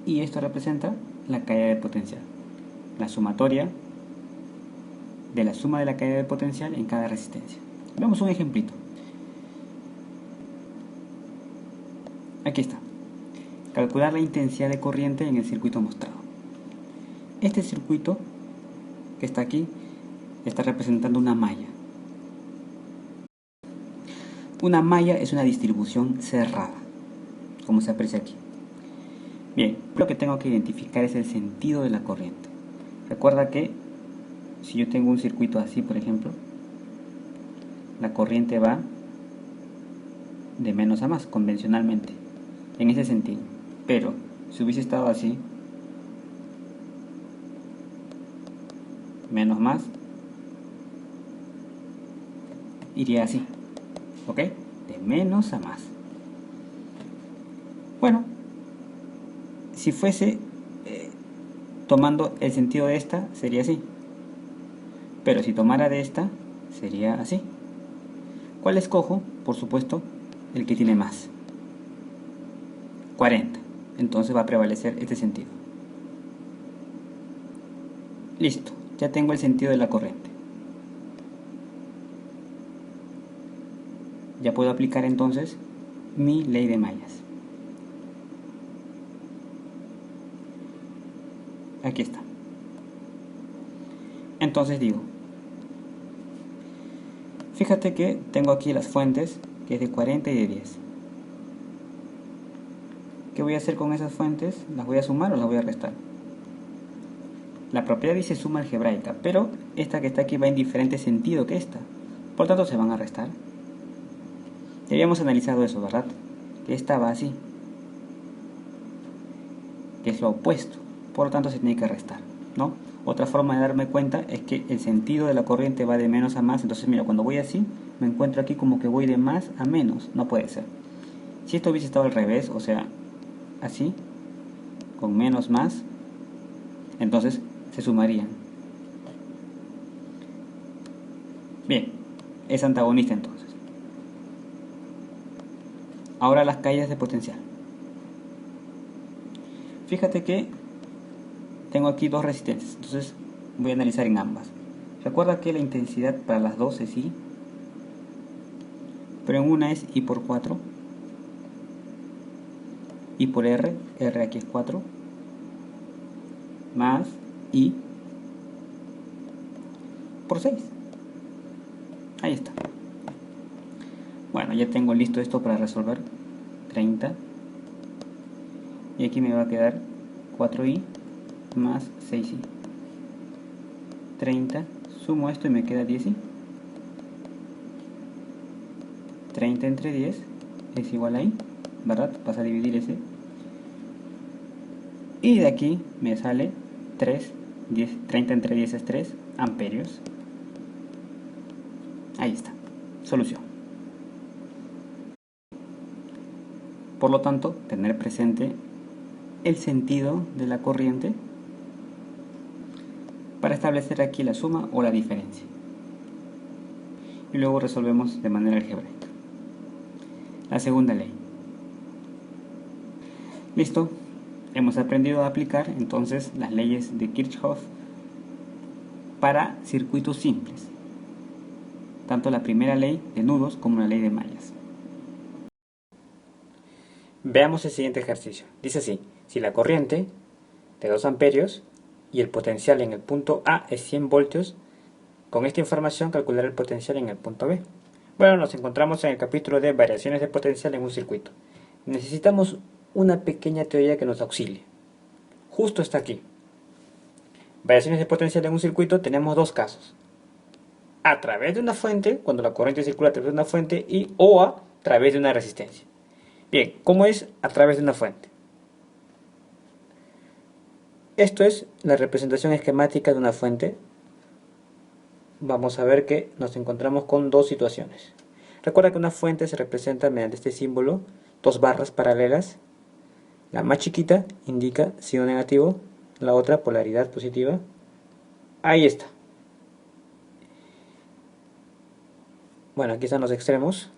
y esto representa la caída de potencial. La sumatoria de la suma de la caída de potencial en cada resistencia. Veamos un ejemplito. Aquí está. Calcular la intensidad de corriente en el circuito mostrado. Este circuito que está aquí está representando una malla. Una malla es una distribución cerrada, como se aprecia aquí. Bien, lo que tengo que identificar es el sentido de la corriente. Recuerda que si yo tengo un circuito así, por ejemplo, la corriente va de menos a más, convencionalmente, en ese sentido. Pero si hubiese estado así, menos más iría así, ¿ok? De menos a más. Bueno, si fuese tomando el sentido de esta, sería así. Pero si tomara de esta, sería así. ¿Cuál escojo? Por supuesto, el que tiene más. 40. Entonces va a prevalecer este sentido. Listo, ya tengo el sentido de la corriente. Ya puedo aplicar entonces mi ley de mallas. Aquí está. Entonces digo, fíjate que tengo aquí las fuentes, que es de 40 y de 10. ¿Qué voy a hacer con esas fuentes? ¿Las voy a sumar o las voy a restar? La propiedad dice suma algebraica, pero esta que está aquí va en diferente sentido que esta. Por tanto, se van a restar. Ya habíamos analizado eso, ¿verdad? Que esta va así, que es lo opuesto. Por lo tanto, se tiene que restar, ¿no? Otra forma de darme cuenta es que el sentido de la corriente va de menos a más. Entonces, mira, cuando voy así, me encuentro aquí como que voy de más a menos. No puede ser. Si esto hubiese estado al revés, o sea, así, con menos más, entonces se sumarían. Bien, es antagonista entonces. Ahora las caídas de potencial. Fíjate que tengo aquí dos resistencias, entonces voy a analizar en ambas. Recuerda que la intensidad para las dos es I, pero en una es I por 4, I por R, R aquí es 4, más I por 6. Ahí está. Bueno, ya tengo listo esto para resolver. 30. Y aquí me va a quedar 4i más 6i. 30. Sumo esto y me queda 10i. 30 entre 10 es igual a i, ¿verdad? Pasa a dividir ese. Y de aquí me sale 3. 30 entre 10 es 3 amperios. Ahí está. Solución. Por lo tanto, tener presente el sentido de la corriente para establecer aquí la suma o la diferencia. Y luego resolvemos de manera algebraica. La segunda ley. Listo. Hemos aprendido a aplicar entonces las leyes de Kirchhoff para circuitos simples. Tanto la primera ley de nudos como la ley de mallas. Veamos el siguiente ejercicio. Dice así: si la corriente de 2 amperios y el potencial en el punto A es 100 voltios, con esta información calcular el potencial en el punto B. Bueno, nos encontramos en el capítulo de variaciones de potencial en un circuito. Necesitamos una pequeña teoría que nos auxilie. Justo está aquí. Variaciones de potencial en un circuito tenemos dos casos. A través de una fuente, cuando la corriente circula a través de una fuente, o a través de una resistencia. Bien, ¿cómo es a través de una fuente? Esto es la representación esquemática de una fuente. Vamos a ver que nos encontramos con dos situaciones. Recuerda que una fuente se representa mediante este símbolo, dos barras paralelas. La más chiquita indica signo negativo, la otra polaridad positiva. Ahí está. Bueno, aquí están los extremos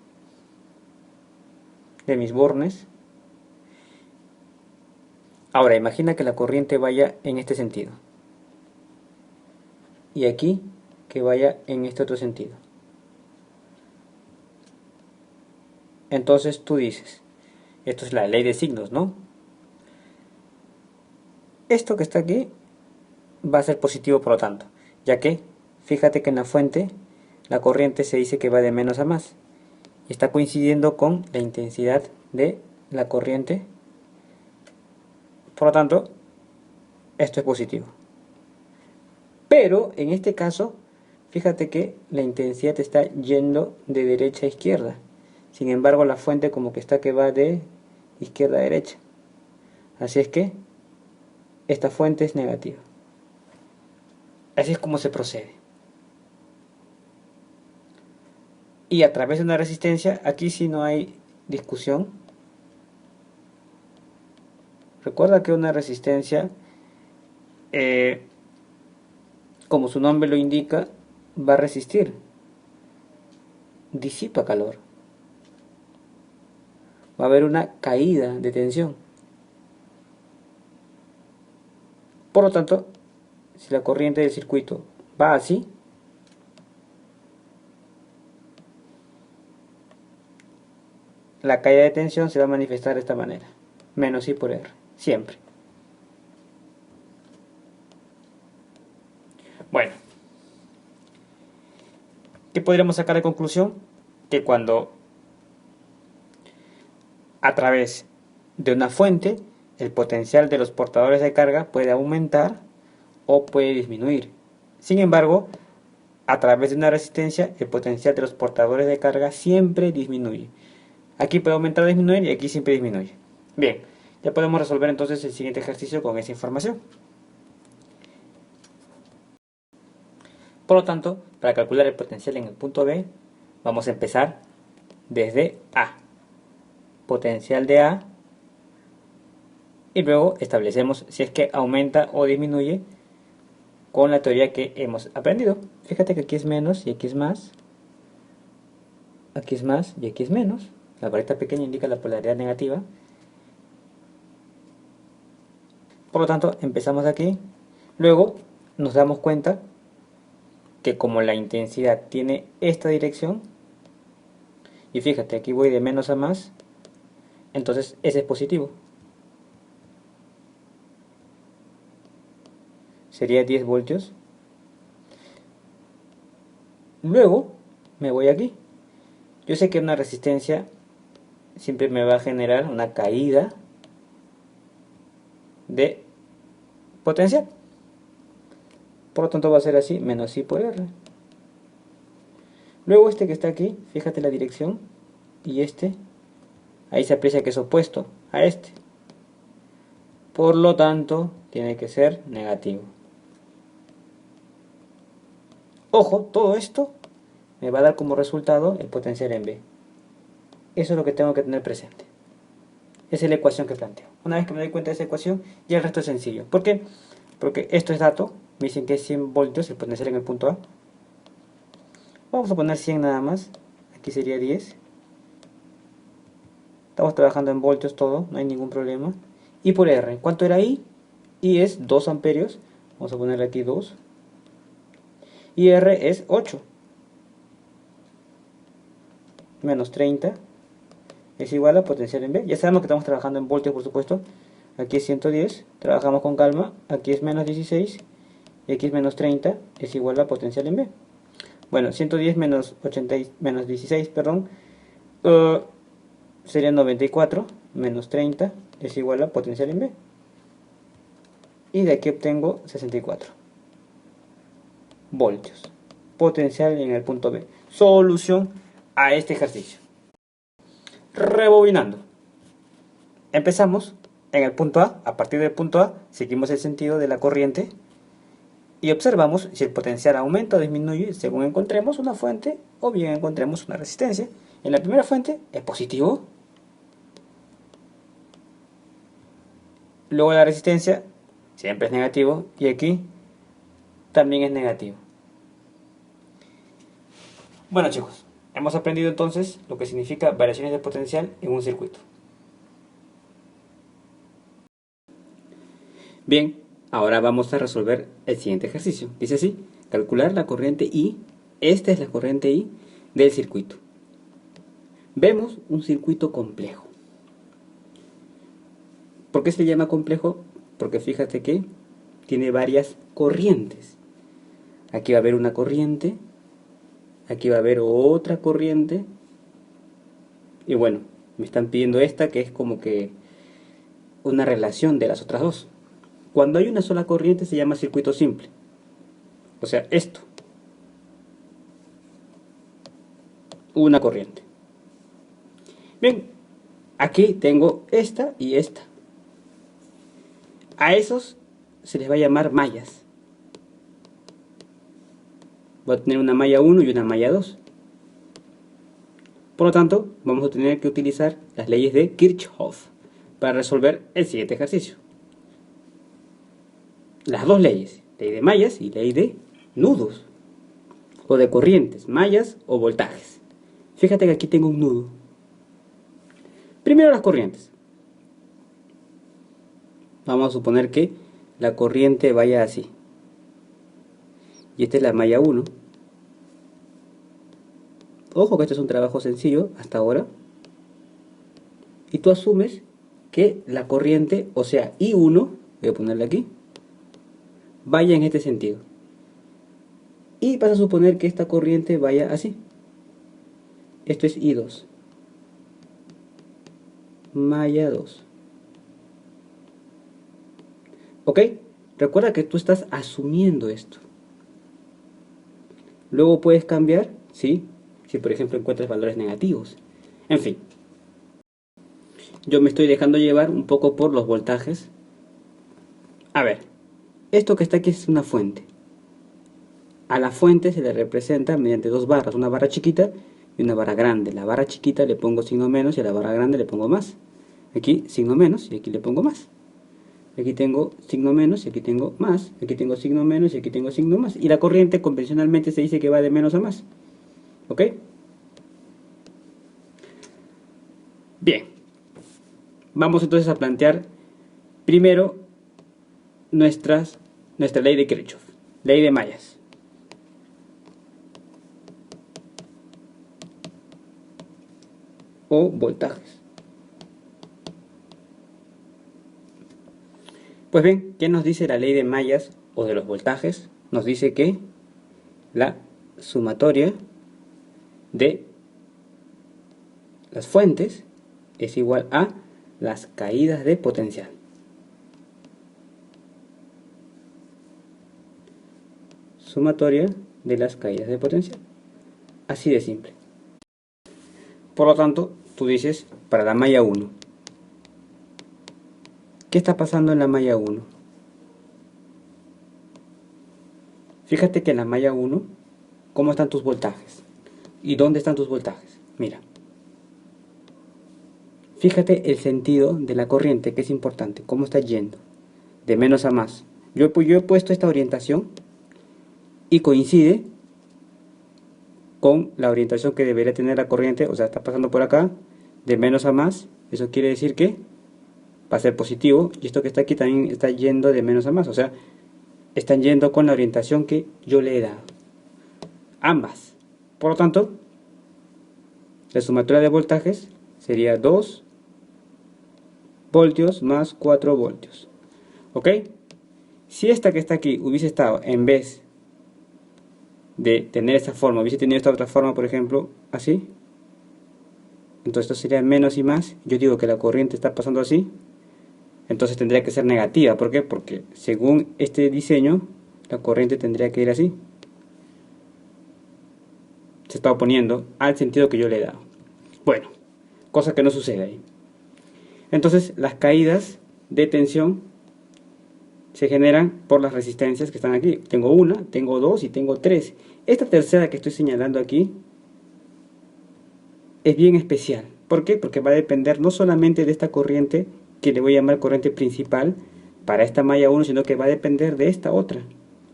de mis bornes. Ahora imagina que la corriente vaya en este sentido. Y aquí que vaya en este otro sentido. Entonces tú dices, esto es la ley de signos, ¿no? Esto que está aquí va a ser positivo por lo tanto, ya que fíjate que en la fuente la corriente se dice que va de menos a más. Y está coincidiendo con la intensidad de la corriente. Por lo tanto, esto es positivo. Pero en este caso, fíjate que la intensidad está yendo de derecha a izquierda. Sin embargo, la fuente como que está que va de izquierda a derecha. Así es que esta fuente es negativa. Así es como se procede. y a través de una resistencia, aquí sí no hay discusión. Recuerda que una resistencia, como su nombre lo indica, va a resistir, disipa calor. Va a haber una caída de tensión. Por lo tanto, si la corriente del circuito va así, la caída de tensión se va a manifestar de esta manera. Menos I por R, siempre. Bueno, ¿qué podríamos sacar de conclusión? Que cuando a través de una fuente el potencial de los portadores de carga puede aumentar o puede disminuir. Sin embargo, a través de una resistencia el potencial de los portadores de carga siempre disminuye. Aquí puede aumentar o disminuir y aquí siempre disminuye. Bien, ya podemos resolver entonces el siguiente ejercicio con esa información. Por lo tanto, para calcular el potencial en el punto B, vamos a empezar desde A. Potencial de A. Y luego establecemos si es que aumenta o disminuye con la teoría que hemos aprendido. Fíjate que aquí es menos y aquí es más. Aquí es más y aquí es menos. La varita pequeña indica la polaridad negativa. Por lo tanto, empezamos aquí. Luego nos damos cuenta que como la intensidad tiene esta dirección, y fíjate, aquí voy de menos a más, entonces ese es positivo. Sería 10 voltios. Luego me voy aquí. Yo sé que una resistencia siempre me va a generar una caída de potencial. Por lo tanto va a ser así, menos I por R. Luego este que está aquí, fíjate la dirección, y este, ahí se aprecia que es opuesto a este. Por lo tanto, tiene que ser negativo. Ojo, todo esto me va a dar como resultado el potencial en B. Eso es lo que tengo que tener presente. Esa es la ecuación que planteo. Una vez que me doy cuenta de esa ecuación, ya el resto es sencillo. ¿Por qué? Porque esto es dato. Me dicen que es 100 voltios el potencial en el punto A. Vamos a poner 100 nada más. Aquí sería 10. Estamos trabajando en voltios todo, no hay ningún problema. Y por R, ¿cuánto era I? I es 2 amperios. Vamos a ponerle aquí 2. Y R es 8. Menos 30 es igual a potencial en B. Ya sabemos que estamos trabajando en voltios, por supuesto. Aquí es 110, trabajamos con calma. Aquí es menos 16 y aquí es menos 30, es igual a potencial en B. Bueno, 110 menos 16, perdón, sería 94, menos 30 es igual a potencial en B. Y de aquí obtengo 64 voltios. Potencial en el punto B. Solución a este ejercicio. Rebobinando. Empezamos en el punto A. A partir del punto A, seguimos el sentido de la corriente y observamos si el potencial aumenta o disminuye según encontremos una fuente o bien encontremos una resistencia. En la primera fuente es positivo. Luego la resistencia siempre es negativo y aquí también es negativo. Bueno chicos, hemos aprendido entonces lo que significa variaciones de potencial en un circuito. Bien, ahora vamos a resolver el siguiente ejercicio. Dice así, calcular la corriente I, esta es la corriente I del circuito. Vemos un circuito complejo. ¿Por qué se llama complejo? Porque fíjate que tiene varias corrientes. Aquí va a haber una corriente, aquí va a haber otra corriente, y bueno, me están pidiendo esta que es como que una relación de las otras dos. Cuando hay una sola corriente se llama circuito simple. O sea, esto. Una corriente. Bien, aquí tengo esta y esta. A esos se les va a llamar mallas. Voy a tener una malla 1 y una malla 2. Por lo tanto, vamos a tener que utilizar las leyes de Kirchhoff para resolver el siguiente ejercicio. Las dos leyes, ley de mallas y ley de nudos, o de corrientes, mallas o voltajes. Fíjate que aquí tengo un nudo. Primero las corrientes. Vamos a suponer que la corriente vaya así. Y esta es la malla 1. Ojo que este es un trabajo sencillo hasta ahora. Y tú asumes que la corriente, o sea I1, voy a ponerle aquí, vaya en este sentido. Y vas a suponer que esta corriente vaya así. Esto es I2. Malla 2. ¿Ok? Recuerda que tú estás asumiendo esto. Luego puedes cambiar, ¿sí? Si por ejemplo encuentras valores negativos. En fin. Yo me estoy dejando llevar un poco por los voltajes. A ver. Esto que está aquí es una fuente. A la fuente se le representa mediante dos barras. Una barra chiquita y una barra grande. La barra chiquita le pongo signo menos y a la barra grande le pongo más. Aquí signo menos y aquí le pongo más. Aquí tengo signo menos y aquí tengo más. Aquí tengo signo menos y aquí tengo signo más. Y la corriente convencionalmente se dice que va de menos a más. ¿Ok? Bien. Vamos entonces a plantear primero nuestra ley de Kirchhoff. Ley de mallas. O voltajes. Pues bien, ¿qué nos dice la ley de mallas o de los voltajes? Nos dice que la sumatoria de las fuentes es igual a las caídas de potencial. Sumatoria de las caídas de potencial. Así de simple. Por lo tanto, tú dices para la malla 1. ¿Qué está pasando en la malla 1? Fíjate que en la malla 1, ¿cómo están tus voltajes? ¿Y dónde están tus voltajes? Mira. Fíjate el sentido de la corriente, que es importante. ¿Cómo está yendo? De menos a más. Yo he puesto esta orientación y coincide con la orientación que debería tener la corriente. O sea, está pasando por acá, de menos a más. Eso quiere decir que va a ser positivo. Y esto que está aquí también está yendo de menos a más. O sea, están yendo con la orientación que yo le he dado. Ambas. Por lo tanto, la sumatoria de voltajes sería 2 voltios más 4 voltios. ¿Ok? Si esta que está aquí hubiese estado, en vez de tener esta forma, hubiese tenido esta otra forma, por ejemplo, así, entonces esto sería menos y más. Yo digo que la corriente está pasando así, entonces tendría que ser negativa. ¿Por qué? Porque según este diseño, la corriente tendría que ir así. Se está oponiendo al sentido que yo le he dado. Bueno, cosa que no sucede ahí. Entonces las caídas de tensión se generan por las resistencias que están aquí. Tengo una, tengo dos y tengo tres. Esta tercera que estoy señalando aquí es bien especial. ¿Por qué? Porque va a depender no solamente de esta corriente, que le voy a llamar corriente principal para esta malla 1, sino que va a depender de esta otra,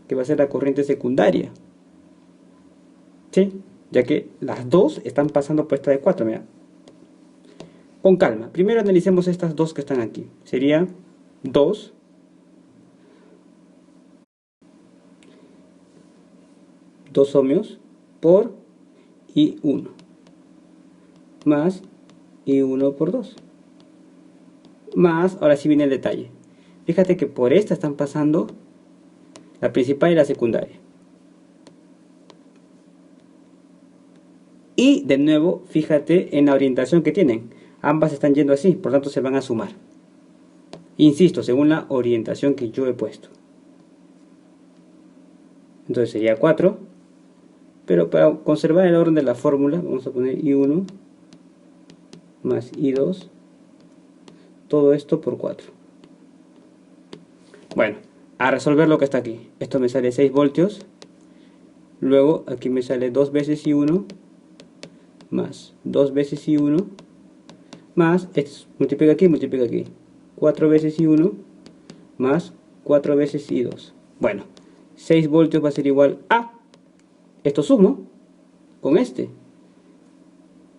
que va a ser la corriente secundaria. ¿Sí? Ya que las dos están pasando por esta de 4, mira. Con calma. Primero analicemos estas dos que están aquí. Sería 2 ohmios por I1 más I1 por 2 más, ahora sí viene el detalle. Fíjate que por esta están pasando la principal y la secundaria. Y de nuevo, fíjate en la orientación que tienen. Ambas están yendo así, por tanto se van a sumar. Insisto, según la orientación que yo he puesto. Entonces sería 4. Pero para conservar el orden de la fórmula, vamos a poner I1 más I2. Todo esto por 4. Bueno, a resolver lo que está aquí. Esto me sale 6 voltios. Luego aquí me sale 2 veces I1 más 2 veces I1 más, multiplica aquí, 4 veces I1 más 4 veces I2. Bueno, 6 voltios va a ser igual a, esto sumo con este,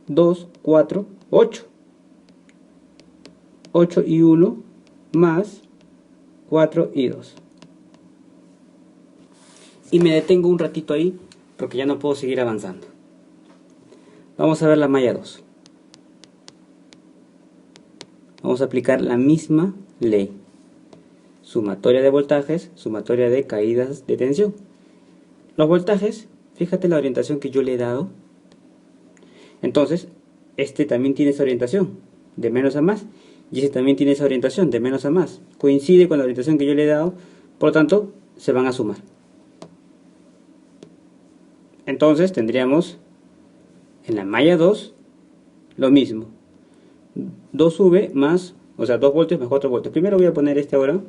2, 4, 8. 8 I1 más 4 I2. Y me detengo un ratito ahí porque ya no puedo seguir avanzando. Vamos a ver la malla 2. Vamos a aplicar la misma ley. Sumatoria de voltajes, sumatoria de caídas de tensión. Los voltajes, fíjate la orientación que yo le he dado. Entonces, este también tiene esa orientación, de menos a más. Y este también tiene esa orientación, de menos a más. Coincide con la orientación que yo le he dado, por lo tanto, se van a sumar. Entonces, tendríamos en la malla 2 lo mismo. 2V más, o sea, 2 voltios más 4 voltios. Primero voy a poner este ahora.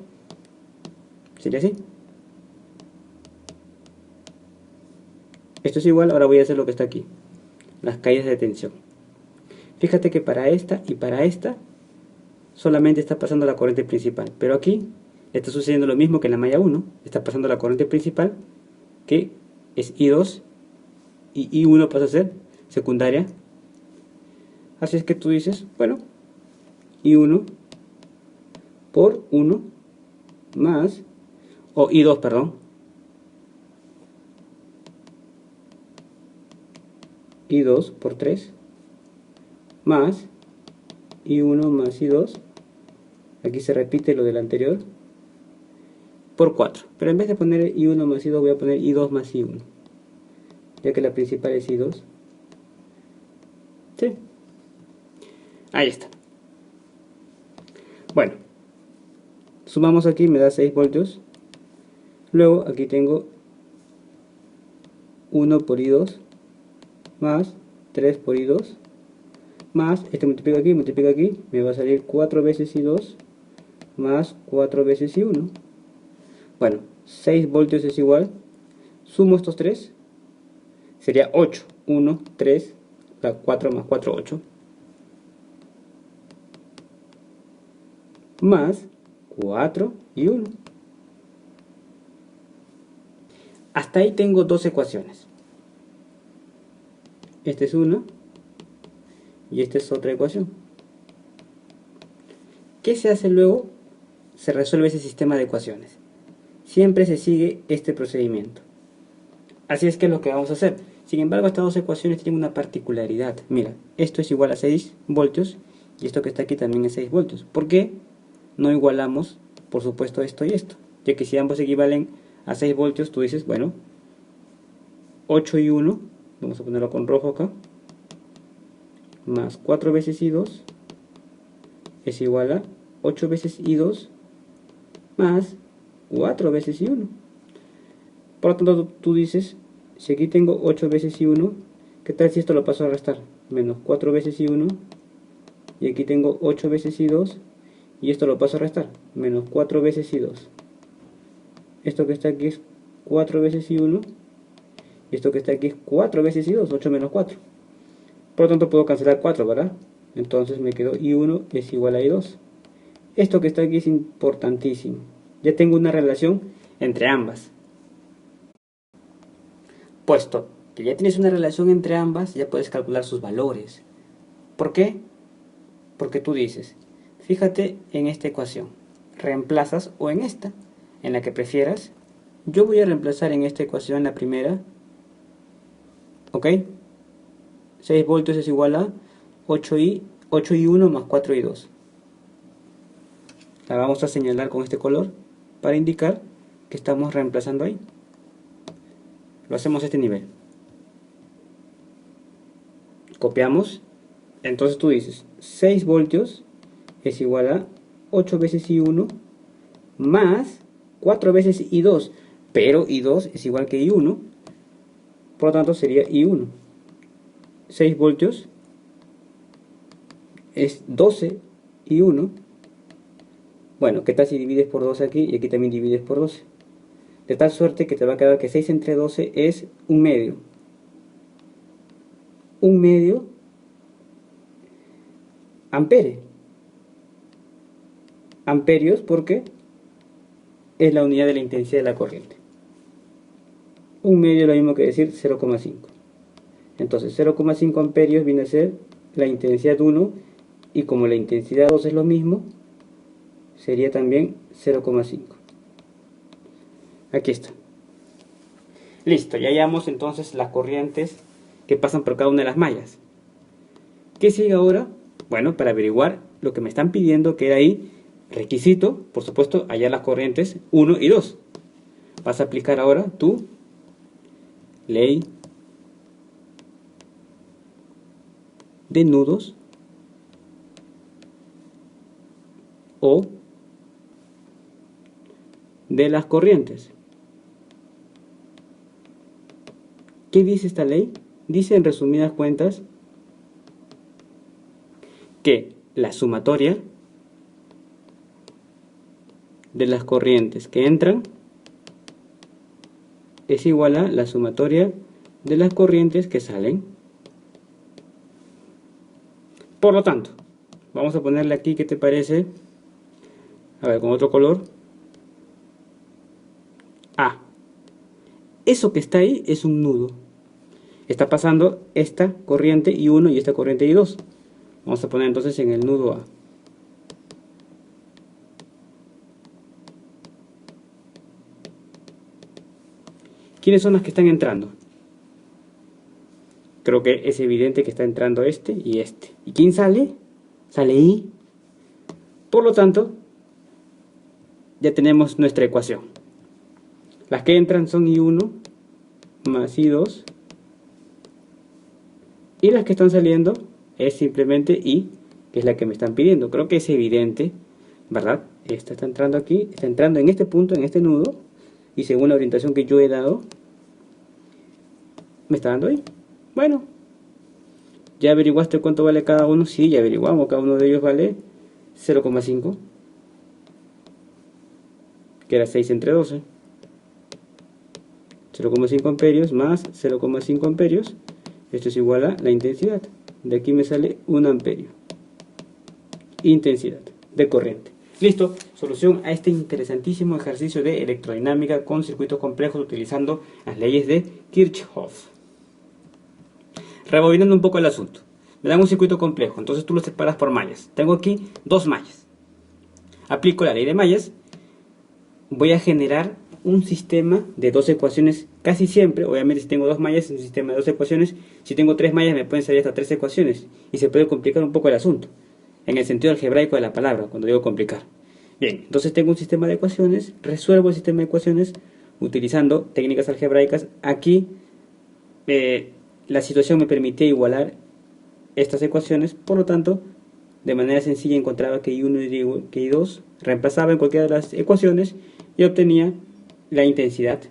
Sería así. Esto es igual, ahora voy a hacer lo que está aquí. Las caídas de tensión. Fíjate que para esta y para esta solamente está pasando la corriente principal. Pero aquí está sucediendo lo mismo que en la malla 1. Está pasando la corriente principal, que es I2, y I1 pasa a ser secundaria. Así es que tú dices, bueno, I1 por 1 más, o I2, perdón, I2 por 3 más I1 más I2, aquí se repite lo del anterior, por 4. Pero en vez de poner I1 más I2 voy a poner I2 más I1, ya que la principal es I2. ¿Sí? Ahí está. Bueno, sumamos aquí, me da 6 voltios. Luego aquí tengo 1 por I2 más 3 por I2 más, este multiplica aquí, me va a salir 4 veces I2 más 4 veces I1. Bueno, 6 voltios es igual, sumo estos 3, sería 8, 1, 3, 4 más 4, 8, más 4 y 1. Hasta ahí tengo dos ecuaciones. Esta es una y esta es otra ecuación. ¿Qué se hace luego? Se resuelve ese sistema de ecuaciones. Siempre se sigue este procedimiento. Así es que es lo que vamos a hacer. Sin embargo, estas dos ecuaciones tienen una particularidad. Mira, esto es igual a 6 voltios y esto que está aquí también es 6 voltios. ¿Por qué no igualamos, por supuesto, esto y esto? Ya que si ambos equivalen a 6 voltios, tú dices, bueno, 8 y 1, vamos a ponerlo con rojo acá, más 4 veces I2 es igual a 8 veces I2 más 4 veces I1. Por lo tanto, tú dices, si aquí tengo 8 veces I1, ¿qué tal si esto lo paso a restar? Menos 4 veces I1, y aquí tengo 8 veces I2, y esto lo paso a restar, menos 4 veces I2. Esto que está aquí es 4 veces I1, y esto que está aquí es 4 veces I2, 8 menos 4. Por lo tanto puedo cancelar 4, ¿verdad? Entonces me quedó I1 es igual a I2. Esto que está aquí es importantísimo. Ya tengo una relación entre ambas. Puesto que ya tienes una relación entre ambas, ya puedes calcular sus valores. ¿Por qué? Porque tú dices, fíjate en esta ecuación, reemplazas, o en esta, en la que prefieras. Yo voy a reemplazar en esta ecuación la primera, ¿ok? 6 voltios es igual a 8i1 más 4i2. La vamos a señalar con este color para indicar que estamos reemplazando ahí. Lo hacemos a este nivel. Copiamos. Entonces tú dices 6 voltios es igual a 8 veces I1 más 4 veces I2. Pero I2 es igual que I1. Por lo tanto sería I1. 6 voltios es 12 I1. Bueno, ¿qué tal si divides por 12 aquí y aquí también divides por 12? De tal suerte que te va a quedar que 6 entre 12 es un medio. Un medio ampere. Amperios porque es la unidad de la intensidad de la corriente. 1 medio es lo mismo que decir 0,5. Entonces 0,5 amperios viene a ser la intensidad 1, y como la intensidad 2 es lo mismo, sería también 0,5. Aquí está. Listo, ya hallamos entonces las corrientes que pasan por cada una de las mallas. ¿Qué sigue ahora? Bueno, para averiguar lo que me están pidiendo, que era ahí, requisito, por supuesto, hallar las corrientes 1 y 2. Vas a aplicar ahora tu ley de nudos o de las corrientes. ¿Qué dice esta ley? Dice en resumidas cuentas que la sumatoria de las corrientes que entran es igual a la sumatoria de las corrientes que salen. Por lo tanto, vamos a ponerle aquí, ¿qué te parece? A ver, con otro color. A. Eso que está ahí es un nudo. Está pasando esta corriente I1 y esta corriente I2. Vamos a poner entonces en el nudo A. ¿Quiénes son las que están entrando? Creo que es evidente que está entrando este y este. ¿Y quién sale? Sale I. Por lo tanto, ya tenemos nuestra ecuación. Las que entran son I1 más I2. Y las que están saliendo es simplemente I, que es la que me están pidiendo. Creo que es evidente, ¿verdad? Esta está entrando aquí, está entrando en este punto, en este nudo. Y según la orientación que yo he dado, me está dando ahí. Bueno, ¿ya averiguaste cuánto vale cada uno? Sí, ya averiguamos, cada uno de ellos vale 0,5, que era 6 entre 12. 0,5 amperios más 0,5 amperios, esto es igual a la intensidad. De aquí me sale 1 amperio. Intensidad de corriente. Listo, solución a este interesantísimo ejercicio de electrodinámica con circuitos complejos utilizando las leyes de Kirchhoff. Rebobinando un poco el asunto. Me dan un circuito complejo, entonces tú lo separas por mallas. Tengo aquí 2 mallas. Aplico la ley de mallas. Voy a generar un sistema de 2 ecuaciones casi siempre. Obviamente si tengo 2 mallas es un sistema de 2 ecuaciones. Si tengo 3 mallas me pueden salir hasta 3 ecuaciones. Y se puede complicar un poco el asunto. En el sentido algebraico de la palabra, cuando digo complicar. Bien, entonces tengo un sistema de ecuaciones. Resuelvo el sistema de ecuaciones utilizando técnicas algebraicas. Aquí la situación me permitía igualar estas ecuaciones. Por lo tanto, de manera sencilla encontraba que I1 y que I2 reemplazaba en cualquiera de las ecuaciones y obtenía la intensidad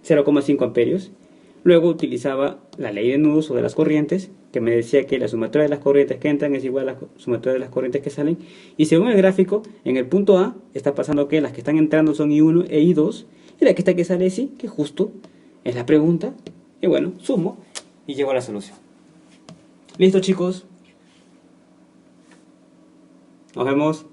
0,5 amperios. Luego utilizaba la ley de nudos o de las corrientes, que me decía que la sumatoria de las corrientes que entran es igual a la sumatoria de las corrientes que salen. Y según el gráfico, en el punto A está pasando que las que están entrando son I1 e I2, y la que está que sale sí, que justo es la pregunta. Y bueno, sumo y llego a la solución. Listo, chicos. Nos vemos.